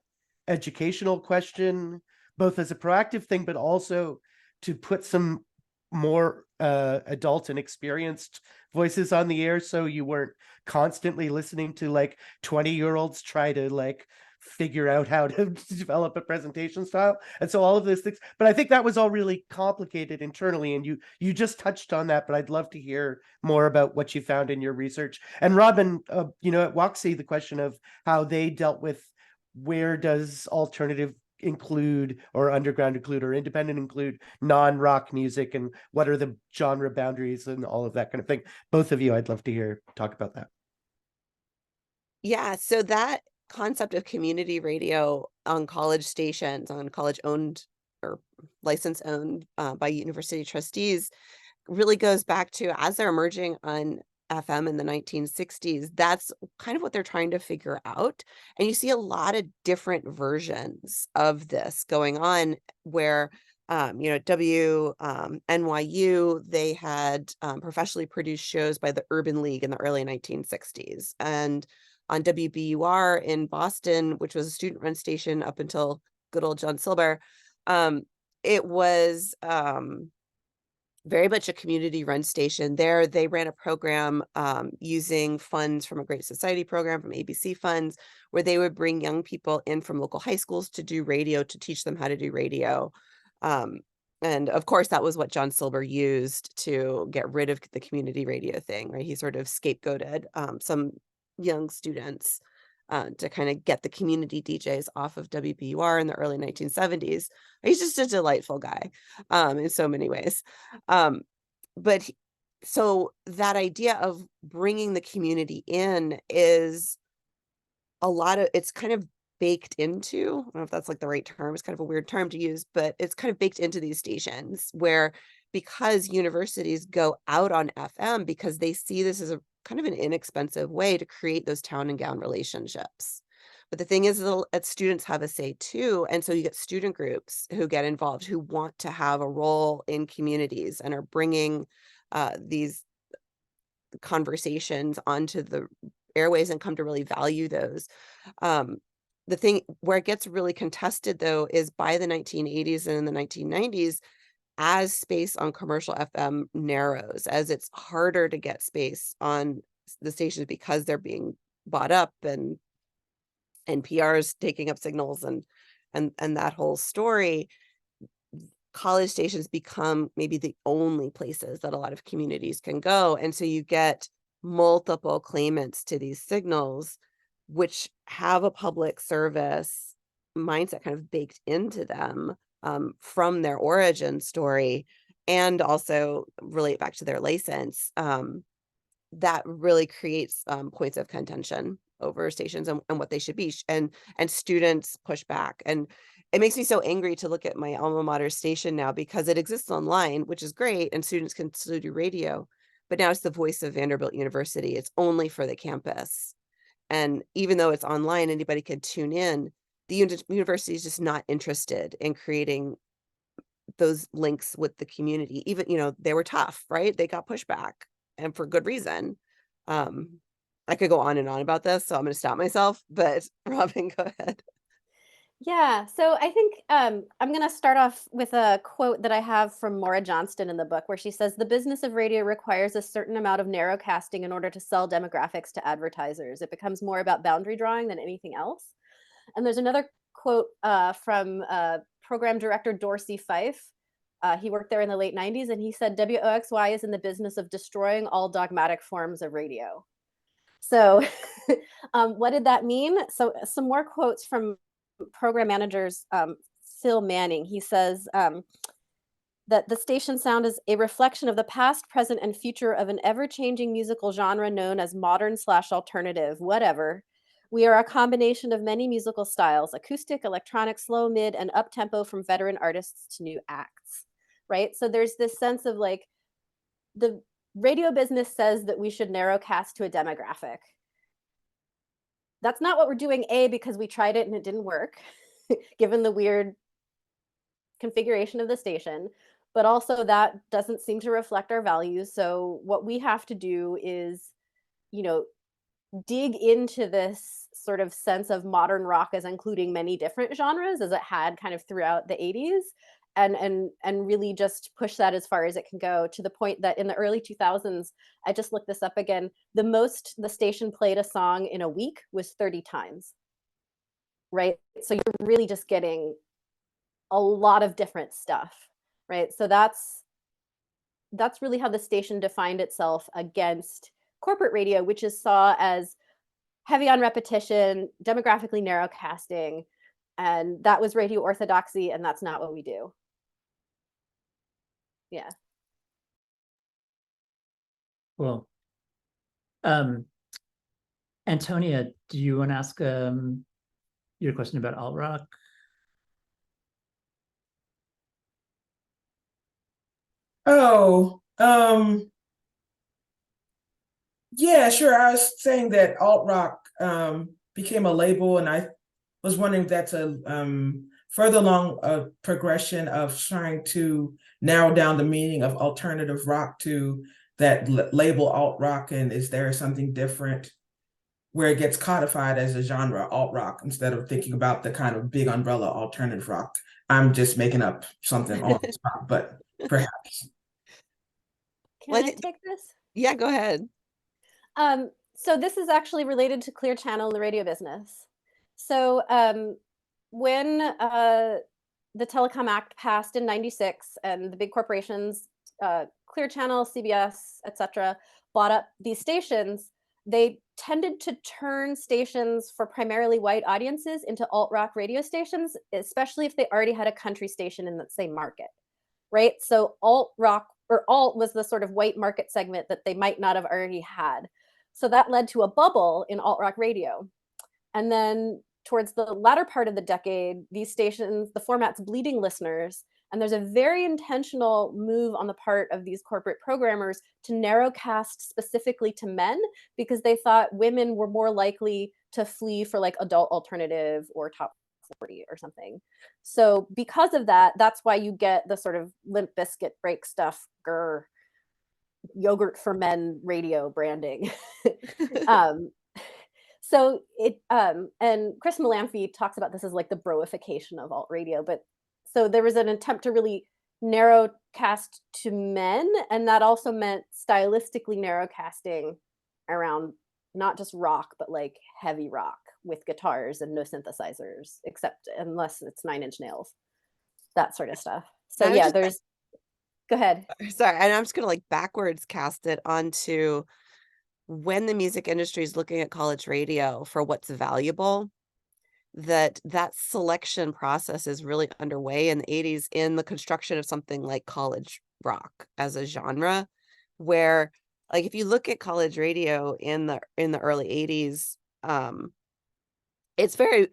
educational question, both as a proactive thing, but also to put some more adult and experienced voices on the air, so you weren't constantly listening to like 20-year-olds try to like figure out how to develop a presentation style. And so all of those things, but I think that was all really complicated internally, and you just touched on that, but I'd love to hear more about what you found in your research. And Robin, you know, at WOXY, the question of how they dealt with where does alternative include, or underground include, or independent include non-rock music, and what are the genre boundaries and all of that kind of thing. Both of you, I'd love to hear talk about that. Yeah, so that concept of community radio on college stations, on college owned or license owned by university trustees, really goes back to as they're emerging on FM in the 1960s. That's kind of what they're trying to figure out. And you see a lot of different versions of this going on where, you know, NYU, they had professionally produced shows by the Urban League in the early 1960s. And on WBUR in Boston, which was a student-run station up until good old John Silber, it was very much a community-run station. There, they ran a program using funds from a Great Society program, from ABC funds, where they would bring young people in from local high schools to do radio, to teach them how to do radio. And of course, that was what John Silber used to get rid of the community radio thing, right? He sort of scapegoated some young students to kind of get the community DJs off of WBUR in the early 1970s. He's just a delightful guy in so many ways. So that idea of bringing the community in is it's kind of baked into, I don't know if that's like the right term, it's kind of a weird term to use, but it's kind of baked into these stations where, because universities go out on FM because they see this as a kind of an inexpensive way to create those town and gown relationships. But the thing is that students have a say too. And so you get student groups who get involved, who want to have a role in communities and are bringing these conversations onto the airways and come to really value those. The thing where it gets really contested, though, is by the 1980s and in the 1990s, as space on commercial FM narrows, as it's harder to get space on the stations because they're being bought up and NPR is taking up signals and that whole story, college stations become maybe the only places that a lot of communities can go. And so you get multiple claimants to these signals, which have a public service mindset kind of baked into them from their origin story, and also relate back to their license. That really creates points of contention over stations and what they should be, and students push back. And it makes me so angry to look at my alma mater station now, because it exists online, which is great, and students can still do radio, but now it's the voice of Vanderbilt University. It's only for the campus. And even though it's online, anybody can tune in. The university is just not interested in creating those links with the community. Even, they were tough, right? They got pushback, and for good reason. I could go on and on about this, so I'm going to stop myself, but Robin, go ahead. Yeah, so I think I'm going to start off with a quote that I have from Maura Johnston in the book, where she says, "The business of radio requires a certain amount of narrowcasting in order to sell demographics to advertisers. It becomes more about boundary drawing than anything else." And there's another quote from program director Dorsey Fife. He worked there in the late 90s, and he said, "WOXY is in the business of destroying all dogmatic forms of radio." So what did that mean? So some more quotes from program managers, Phil Manning. He says that the station sound is a reflection of the past, present, and future of an ever-changing musical genre known as modern/alternative, whatever. We are a combination of many musical styles: acoustic, electronic, slow, mid, and up-tempo, from veteran artists to new acts, right? So there's this sense of like, the radio business says that we should narrowcast to a demographic. That's not what we're doing, because we tried it and it didn't work, given the weird configuration of the station, but also that doesn't seem to reflect our values. So what we have to do is, dig into this sort of sense of modern rock as including many different genres, as it had kind of throughout the 80s, and really just push that as far as it can go, to the point that in the early 2000s, I just looked this up again, the most the station played a song in a week was 30 times, right? So you're really just getting a lot of different stuff, right? So that's really how the station defined itself against corporate radio, which is saw as heavy on repetition, demographically narrowcasting, and that was radio orthodoxy, and that's not what we do. Yeah. Cool. Antonia, do you want to ask your question about alt rock? Oh, yeah, sure. I was saying that alt rock became a label, and I was wondering if that's a further along a progression of trying to narrow down the meaning of alternative rock to that label alt rock, and is there something different where it gets codified as a genre, alt rock, instead of thinking about the kind of big umbrella alternative rock? I'm just making up something on the spot, but perhaps. Can I take this? Yeah, go ahead. So this is actually related to Clear Channel in the radio business. So when the Telecom Act passed in '96, and the big corporations, Clear Channel, CBS, etc., bought up these stations, they tended to turn stations for primarily white audiences into alt rock radio stations, especially if they already had a country station in that same market, right? So alt rock, or alt, was the sort of white market segment that they might not have already had. So that led to a bubble in alt rock radio. And then towards the latter part of the decade, these stations, the format's bleeding listeners, and there's a very intentional move on the part of these corporate programmers to narrowcast specifically to men, because they thought women were more likely to flee for like adult alternative or top 40 or something. So because of that, that's why you get the sort of Limp Bizkit break stuff, grr, yogurt for men radio branding. So it and Chris Malamphy talks about this as like the broification of alt radio, but so there was an attempt to really narrow cast to men, and that also meant stylistically narrow casting around not just rock, but like heavy rock with guitars and no synthesizers, except unless it's Nine Inch Nails, that sort of stuff. So I would yeah, just- there's, go ahead. Sorry, and I'm just gonna like backwards cast it onto when the music industry is looking at college radio for what's valuable, that selection process is really underway in the 80s in the construction of something like college rock as a genre, where like if you look at college radio in the early 80s, it's very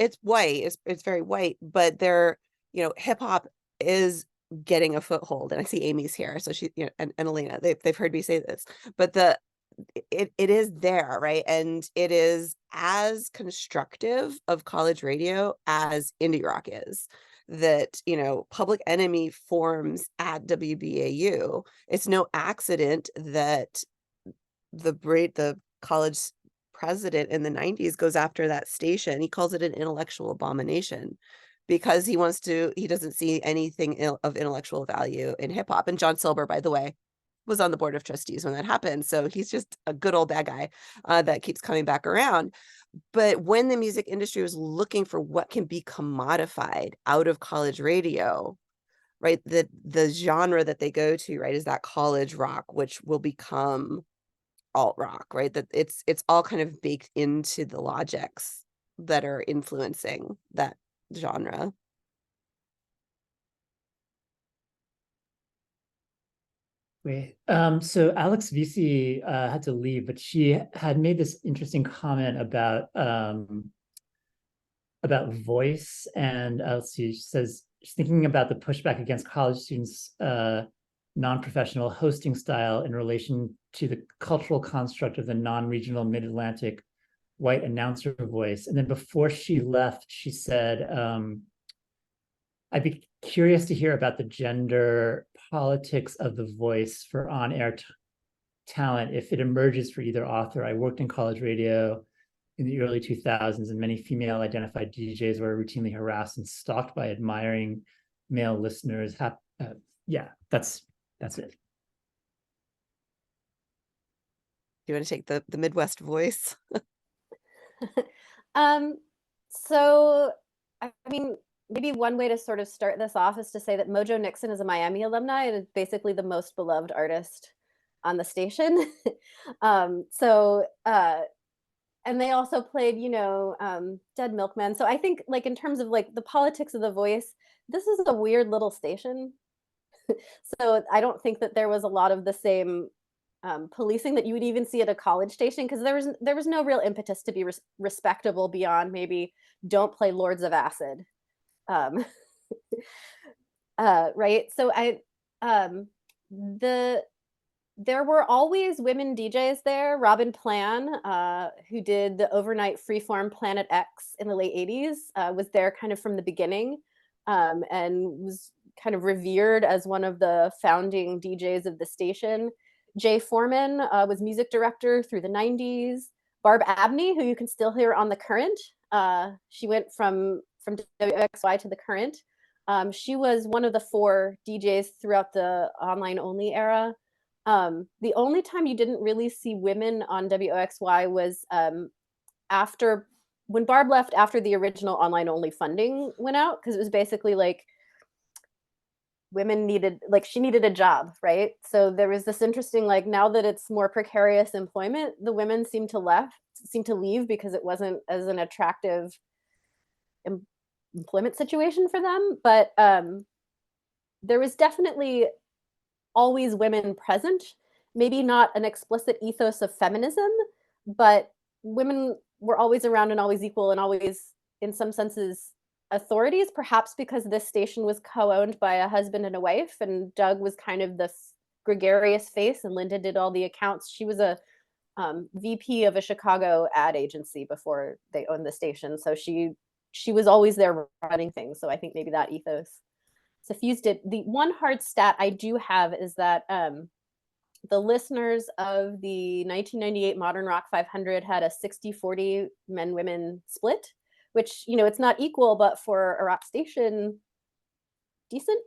white, but they're, you know, hip hop is getting a foothold. And I see Amy's here, so she, you know, and Elena, they've heard me say this, but it is there, right? And it is as constructive of college radio as indie rock is. That, you know, Public Enemy forms at WBAU. It's no accident that the college president in the 90s goes after that station. He calls it an intellectual abomination because he doesn't see anything of intellectual value in hip hop. And John Silber, by the way, was on the board of trustees when that happened. So he's just a good old bad guy that keeps coming back around. But when the music industry was looking for what can be commodified out of college radio, right, the genre that they go to, right, is that college rock, which will become alt rock, right? That it's all kind of baked into the logics that are influencing that genre. Great. So Alex Visi had to leave, but she had made this interesting comment about voice, and let's see, she says she's thinking about the pushback against college students' non-professional hosting style in relation to the cultural construct of the non-regional mid-Atlantic white announcer voice. And then before she left, she said, I'd be curious to hear about the gender politics of the voice for on-air talent if it emerges for either author. I worked in college radio in the early 2000s, and many female identified DJs were routinely harassed and stalked by admiring male listeners. Yeah, that's it. Do you want to take the Midwest voice? So, I mean, maybe one way to sort of start this off is to say that Mojo Nixon is a Miami alumni and is basically the most beloved artist on the station. And they also played, you know, Dead Milkmen. So I think like in terms of like the politics of the voice, this is a weird little station. So I don't think that there was a lot of the same policing that you would even see at a college station, because there was no real impetus to be respectable beyond maybe don't play Lords of Acid. Right. So there were always women DJs there. Robin Plan, who did the overnight freeform Planet X in the late 80s, was there kind of from the beginning, and was kind of revered as one of the founding DJs of the station. Jay Foreman was music director through the 90s. Barb Abney, who you can still hear on The Current. She went from WXY to The Current. She was one of the 4 DJs throughout the online only era. The only time you didn't really see women on WOXY was after, when Barb left after the original online only funding went out, because it was basically like women needed, like she needed a job, right? So there was this interesting, like now that it's more precarious employment, the women seem to leave because it wasn't as an attractive employment situation for them. But there was definitely always women present, maybe not an explicit ethos of feminism, but women were always around and always equal and always in some senses, authorities, perhaps because this station was co-owned by a husband and a wife, and Doug was kind of the gregarious face, and Linda did all the accounts. She was a VP of a Chicago ad agency before they owned the station, so she was always there running things. So I think maybe that ethos suffused it. The one hard stat I do have is that the listeners of the 1998 Modern Rock 500 had a 60-40 men-women split, which, you know, it's not equal, but for a rock station, decent.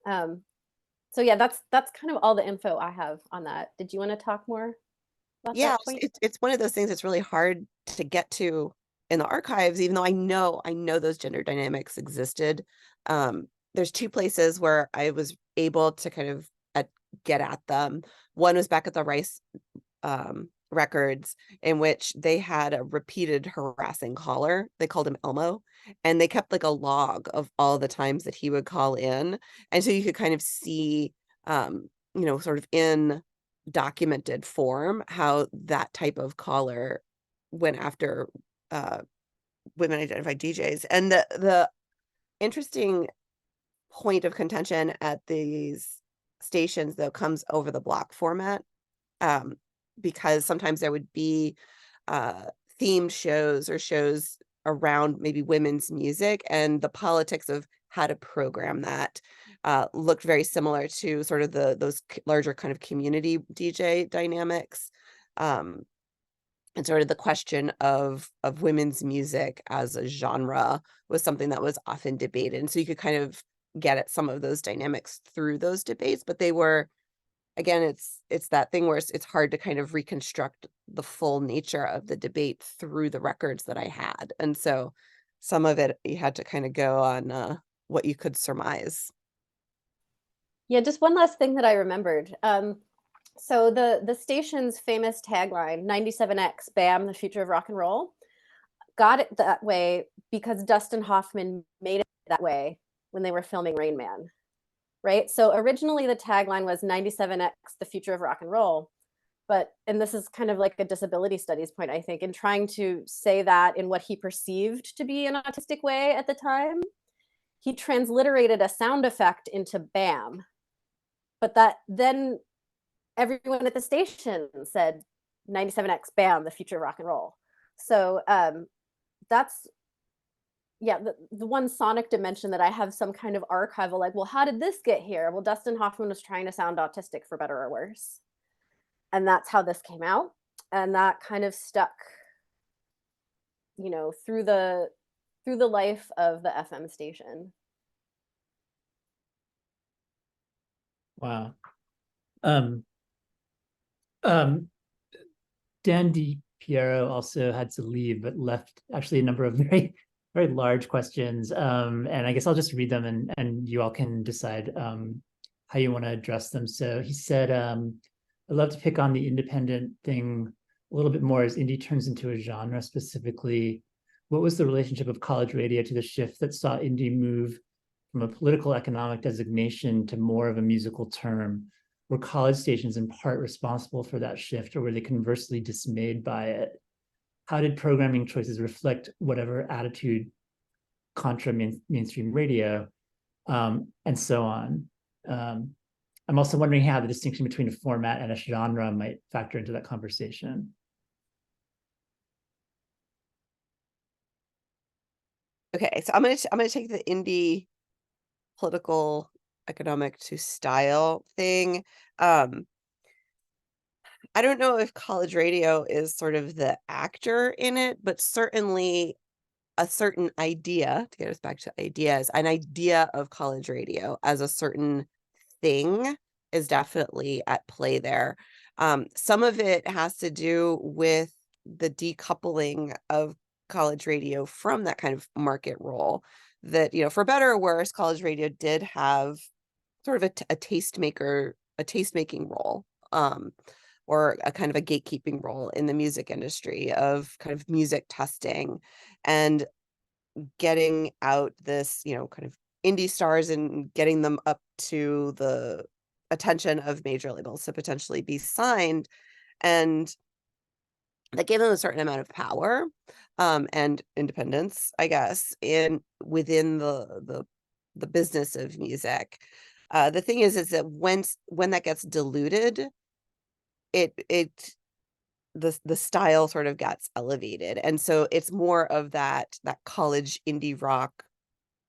So yeah, that's kind of all the info I have on that. Did you want to talk more about Yeah, that point? it's one of those things that's really hard to get to in the archives, even though I know those gender dynamics existed. There's two places where I was able to kind of get at them. One was back at the Rice records, in which they had a repeated harassing caller. They called him Elmo, and they kept like a log of all the times that he would call in. And so you could kind of see, you know, sort of in documented form how that type of caller went after women identified DJs. And the interesting point of contention at these stations, though, comes over the block format, because sometimes there would be themed shows or shows around maybe women's music, and the politics of how to program that looked very similar to sort of those larger kind of community DJ dynamics. And sort of the question of women's music as a genre was something that was often debated. And so you could kind of get at some of those dynamics through those debates, but they were, again, it's that thing where it's hard to kind of reconstruct the full nature of the debate through the records that I had. And so some of it you had to kind of go on what you could surmise. Yeah, just one last thing that I remembered. So the station's famous tagline, 97X, BAM, the future of rock and roll, got it that way because Dustin Hoffman made it that way when they were filming Rain Man, right? So originally the tagline was 97X, the future of rock and roll. But, and this is kind of like a disability studies point, I think, in trying to say that in what he perceived to be an autistic way at the time, he transliterated a sound effect into BAM. But that then everyone at the station said 97X, BAM, the future of rock and roll. So that's, yeah, the one sonic dimension that I have some kind of archival, like, well, how did this get here? Well, Dustin Hoffman was trying to sound autistic, for better or worse. And that's how this came out. And that kind of stuck, you know, through the life of the FM station. Wow. Dan DiPiero also had to leave, but left actually a number of very, very large questions. And I guess I'll just read them, and you all can decide how you want to address them. So he said, I'd love to pick on the independent thing a little bit more as indie turns into a genre. Specifically, what was the relationship of college radio to the shift that saw indie move from a political economic designation to more of a musical term? Were college stations in part responsible for that shift, or were they conversely dismayed by it? How did programming choices reflect whatever attitude contra mainstream radio, and so on? I'm also wondering how the distinction between a format and a genre might factor into that conversation. Okay, so I'm gonna take the indie political economic to style thing. I don't know if college radio is sort of the actor in it, but certainly a certain idea, to get us back to ideas, an idea of college radio as a certain thing is definitely at play there. Some of it has to do with the decoupling of college radio from that kind of market role that, you know, for better or worse, college radio did have sort of a taste-making role, or a kind of a gatekeeping role in the music industry of kind of music testing and getting out this, you know, kind of indie stars and getting them up to the attention of major labels to potentially be signed. And that gave them a certain amount of power and independence, I guess, within the business of music. The thing is that when that gets diluted, the style sort of gets elevated, and so it's more of that college indie rock,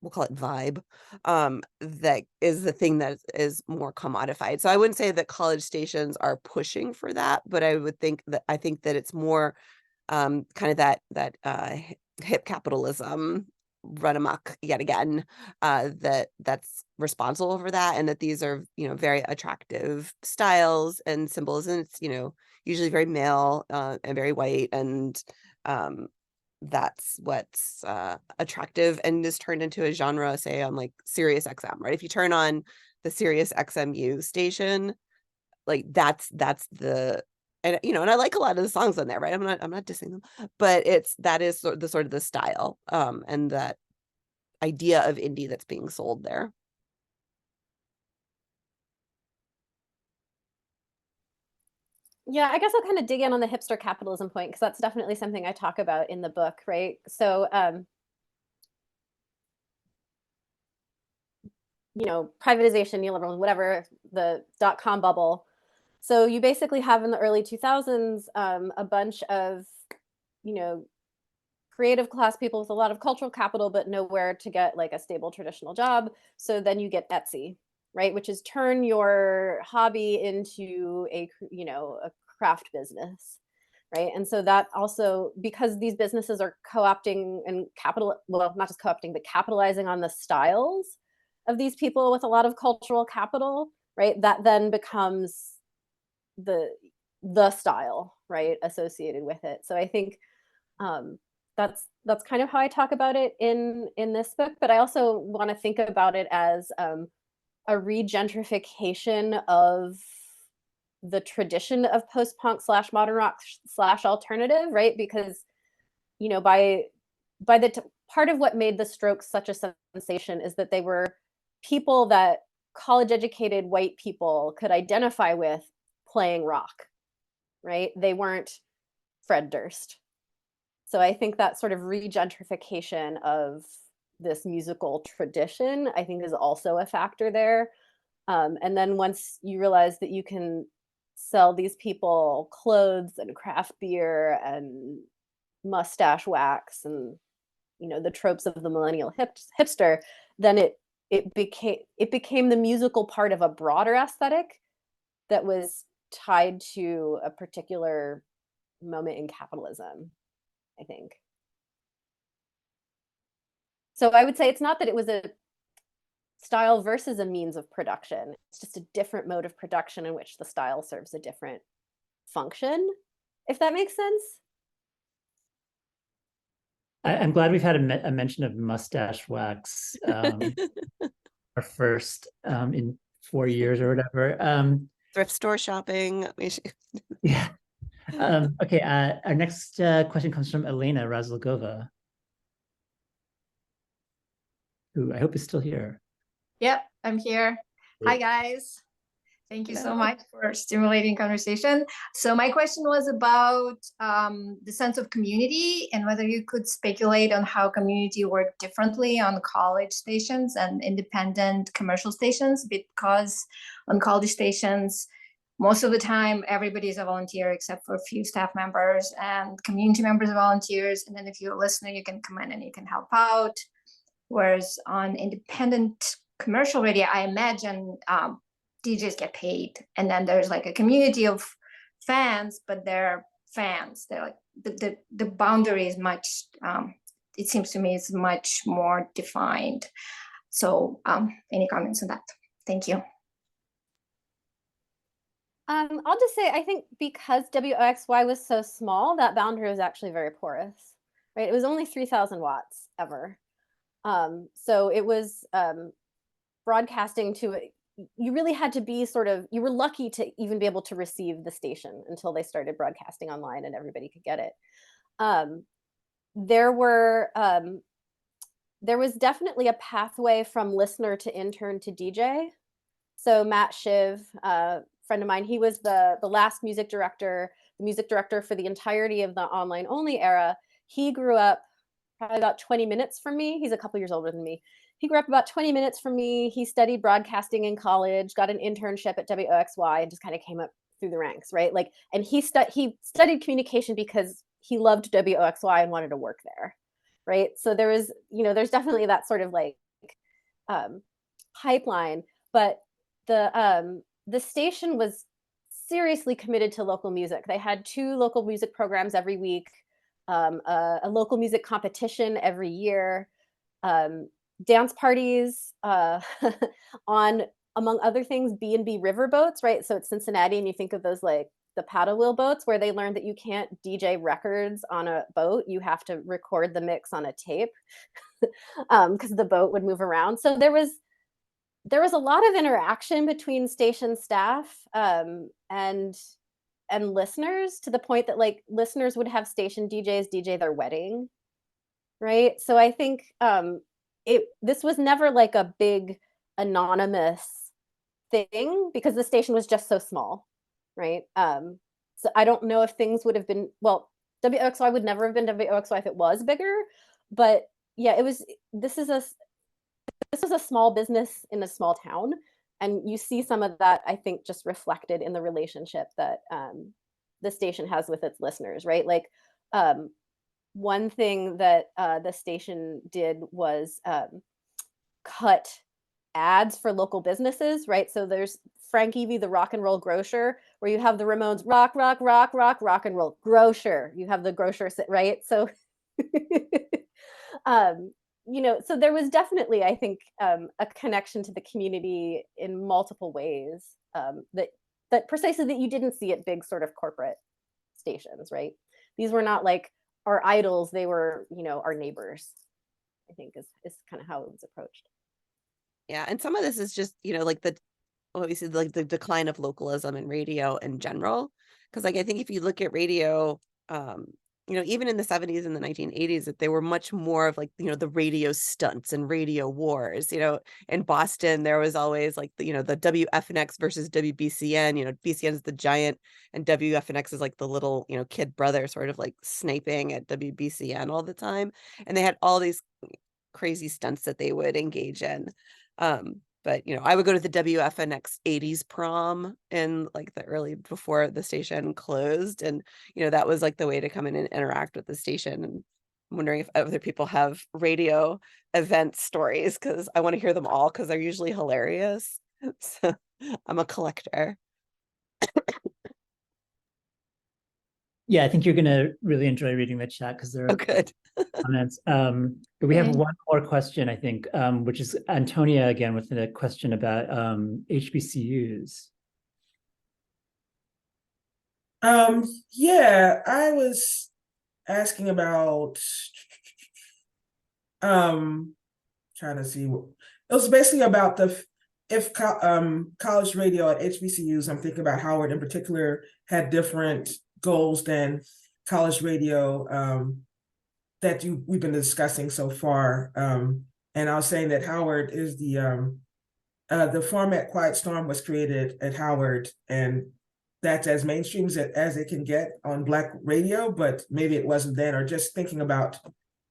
we'll call it vibe, that is the thing that is more commodified. So I wouldn't say that college stations are pushing for that, but I think that it's more kind of that hip capitalism run amok yet again, that's responsible for that, and that these are, very attractive styles and symbols, and it's, usually very male and very white, and that's what's attractive and is turned into a genre, say on like Sirius XM, right? If you turn on the Sirius XMU station, like that's the, and and I like a lot of the songs on there, right? I'm not dissing them, but that is sort of the style and that idea of indie that's being sold there. Yeah, I guess I'll kind of dig in on the hipster capitalism point, because that's definitely something I talk about in the book, right? So, privatization, neoliberalism, whatever, the .com bubble. So you basically have in the early 2000s a bunch of, creative class people with a lot of cultural capital, but nowhere to get like a stable traditional job. So then you get Etsy, right? Which is turn your hobby into a craft business, right? And so that also, because these businesses are co-opting and not just co-opting, but capitalizing on the styles of these people with a lot of cultural capital, right? That then becomes the style, right, associated with it. So I think that's kind of how I talk about it in this book. But I also want to think about it as a regentrification of the tradition of post-punk / modern rock / alternative, right? Because by part of what made the Strokes such a sensation is that they were people that college-educated white people could identify with playing rock, right? They weren't Fred Durst. So I think that sort of regentrification of this musical tradition, I think, is also a factor there. And then once you realize that you can sell these people clothes and craft beer and mustache wax and the tropes of the millennial hipster, then it became the musical part of a broader aesthetic that was tied to a particular moment in capitalism, I think. So I would say it's not that it was a style versus a means of production. It's just a different mode of production in which the style serves a different function, if that makes sense. I'm glad we've had a mention of mustache wax, our first in 4 years or whatever. Thrift store shopping. Yeah. Okay. Our next question comes from Elena Razlogova, who I hope is still here. Yep, I'm here. Hi, guys. Thank you so much for stimulating conversation. So my question was about the sense of community and whether you could speculate on how community worked differently on college stations and independent commercial stations, because on college stations, most of the time, everybody is a volunteer except for a few staff members, and community members are volunteers. And then if you're a listener, you can come in and you can help out. Whereas on independent commercial radio, I imagine DJs get paid, and then there's like a community of fans, but they're fans. They're like the boundary is much. It seems to me it's much more defined. So, any comments on that? Thank you. I'll just say, I think because WOXY was so small, that boundary was actually very porous, right? It was only 3,000 watts ever. So it was broadcasting to, you really had to be you were lucky to even be able to receive the station until they started broadcasting online and everybody could get it. There was definitely a pathway from listener to intern to DJ. So Matt Shiv, friend of mine, he was the last music director the music director for the entirety of the online only era. He grew up probably about 20 minutes from me. He's a couple years older than me. He grew up about 20 minutes from me. He studied broadcasting in college, got an internship at WOXY, and just kind of came up through the ranks, right? Like, and he studied communication because he loved WOXY and wanted to work there, right? So there was, there's definitely that sort of like pipeline, but the station was seriously committed to local music. They had 2 local music programs every week, a local music competition every year, dance parties on, among other things, B&B river boats, right? So it's Cincinnati, and you think of those like the paddle wheel boats, where they learned that you can't DJ records on a boat. You have to record the mix on a tape because the boat would move around. So there was a lot of interaction between station staff and listeners, to the point that like listeners would have station DJs DJ their wedding, right? So I think this was never like a big anonymous thing, because the station was just so small, right? So I don't know if things would have been, well, WOXY would never have been WOXY if it was bigger, but yeah, this was a small business in a small town, and you see some of that, I think, just reflected in the relationship that the station has with its listeners, right? Like one thing that the station did was cut ads for local businesses, right? So there's Frank Evie, the rock and roll grocer, where you have the Ramones rock, rock, rock, rock, rock and roll grocer. You have the grocer, right? So, so there was definitely, I think, a connection to the community in multiple ways that precisely that you didn't see at big sort of corporate stations, right? These were not like our idols; they were, our neighbors. I think is kind of how it was approached. Yeah, and some of this is just, like what we said, like the decline of localism in radio in general. Because like I think if you look at radio, even in the 70s and the 1980s, that they were much more of like, the radio stunts and radio wars. In Boston, there was always like the WFNX versus WBCN. BCN is the giant and WFNX is like the little, kid brother, sort of like sniping at WBCN all the time. And they had all these crazy stunts that they would engage in. But I would go to the WFNX 80s prom in like the early, before the station closed, and that was like the way to come in and interact with the station. And I'm wondering if other people have radio event stories, because I want to hear them all, because they're usually hilarious. So I'm a collector. Yeah, I think you're gonna really enjoy reading the chat, because there are good comments. But we have one more question, I think, which is Antonia again with a question about HBCUs. Yeah, I was asking about trying to see what it was basically about if college radio at HBCUs, I'm thinking about Howard in particular, had different goals than college radio that we've been discussing so far. And I was saying that Howard is the format Quiet Storm was created at Howard, and that's as mainstream as it can get on Black radio, but maybe it wasn't then, or just thinking about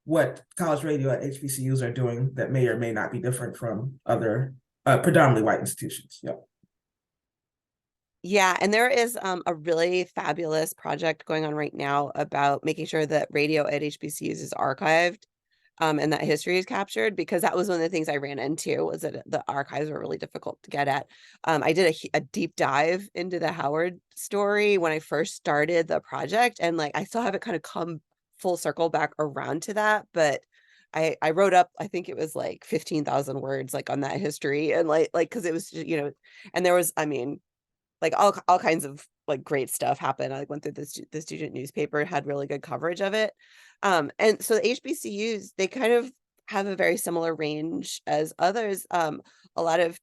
what college radio at HBCUs are doing that may or may not be different from other predominantly white institutions. Yep. Yeah, and there is a really fabulous project going on right now about making sure that radio at HBCUs is archived and that history is captured, because that was one of the things I ran into, was that the archives were really difficult to get at. I did a deep dive into the Howard story when I first started the project, and like I still haven't kind of come full circle back around to that, but I wrote up, I think it was like 15,000 words like on that history, and like because it was, and there was, I mean, like all kinds of like great stuff happened. I went through the student newspaper, had really good coverage of it. And so the HBCUs, they kind of have a very similar range as others. A lot of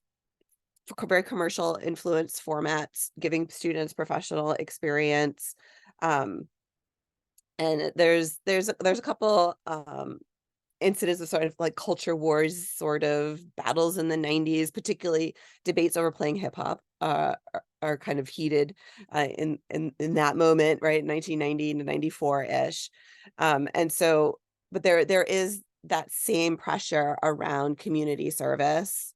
very commercial influence formats, giving students professional experience. And there's a couple incidents of sort of like culture wars, sort of battles in the 90s, particularly debates over playing hip hop are kind of heated in that moment, right? 1990 to 94-ish. And so, but there is that same pressure around community service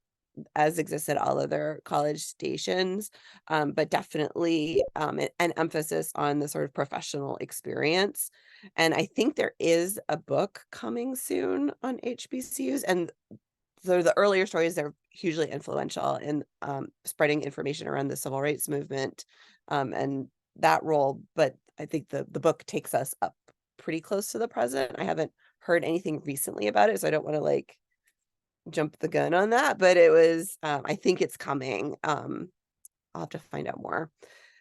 as exists at all other college stations, but definitely an emphasis on the sort of professional experience. And I think there is a book coming soon on HBCUs, and so the earlier stories, they're hugely influential in spreading information around the civil rights movement and that role. But I think the book takes us up pretty close to the present. I haven't heard anything recently about it, so I don't want to like jump the gun on that, but it was I think it's coming. I'll have to find out more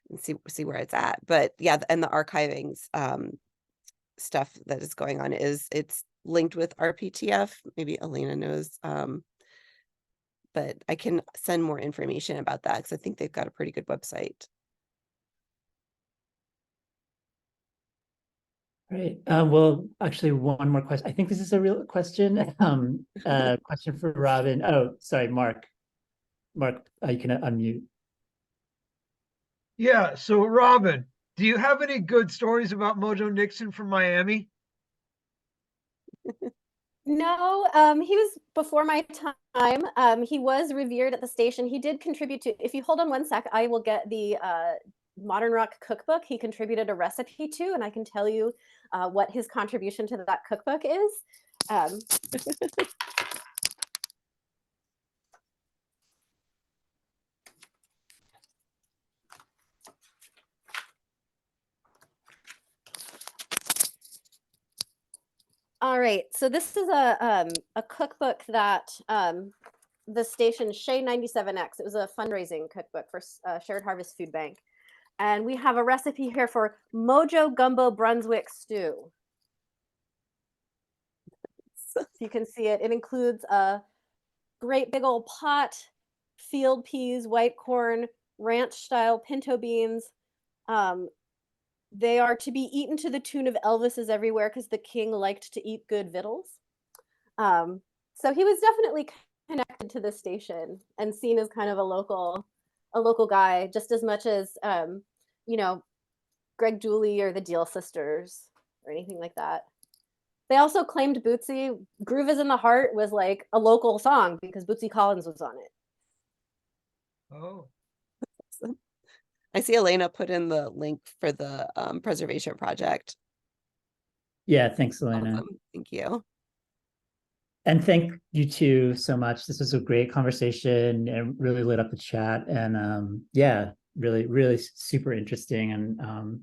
and see where it's at. But yeah, and the archivings stuff that is going on it's linked with RPTF. Maybe Elena knows, but I can send more information about that because I think they've got a pretty good website. Great. Well, actually, one more question. I think this is a real question. Question for Robin. Oh, sorry, Mark. Mark, you can unmute. Yeah. So, Robin, do you have any good stories about Mojo Nixon from Miami? No, he was before my time. He was revered at the station. He did contribute to, if you hold on one sec, I will get the Modern Rock cookbook he contributed a recipe to, and I can tell you what his contribution to that cookbook is. All right, so this is a cookbook that the station Shea 97X, it was a fundraising cookbook for Shared Harvest Food Bank. And we have a recipe here for Mojo Gumbo Brunswick Stew. So you can see it. It includes a great big old pot, field peas, white corn, ranch-style pinto beans. They are to be eaten to the tune of Elvis is Everywhere because the king liked to eat good victuals. So he was definitely connected to the station and seen as kind of a local guy, just as much as you know, Greg Dooley or the Deal Sisters or anything like that. They also claimed Bootsy Groove is in the Heart was like a local song because Bootsy Collins was on it. Oh. I see Elena put in the link for the preservation project. Yeah, thanks, Elena. Awesome. Thank you. And thank you two so much. This was a great conversation and really lit up the chat. And yeah, really super interesting, and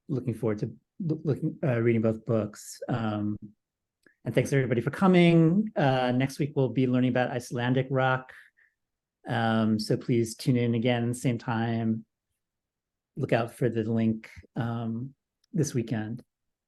looking forward to reading both books. And thanks everybody for coming. Next week we'll be learning about Icelandic rock. So please tune in again, same time. Look out for the link this weekend.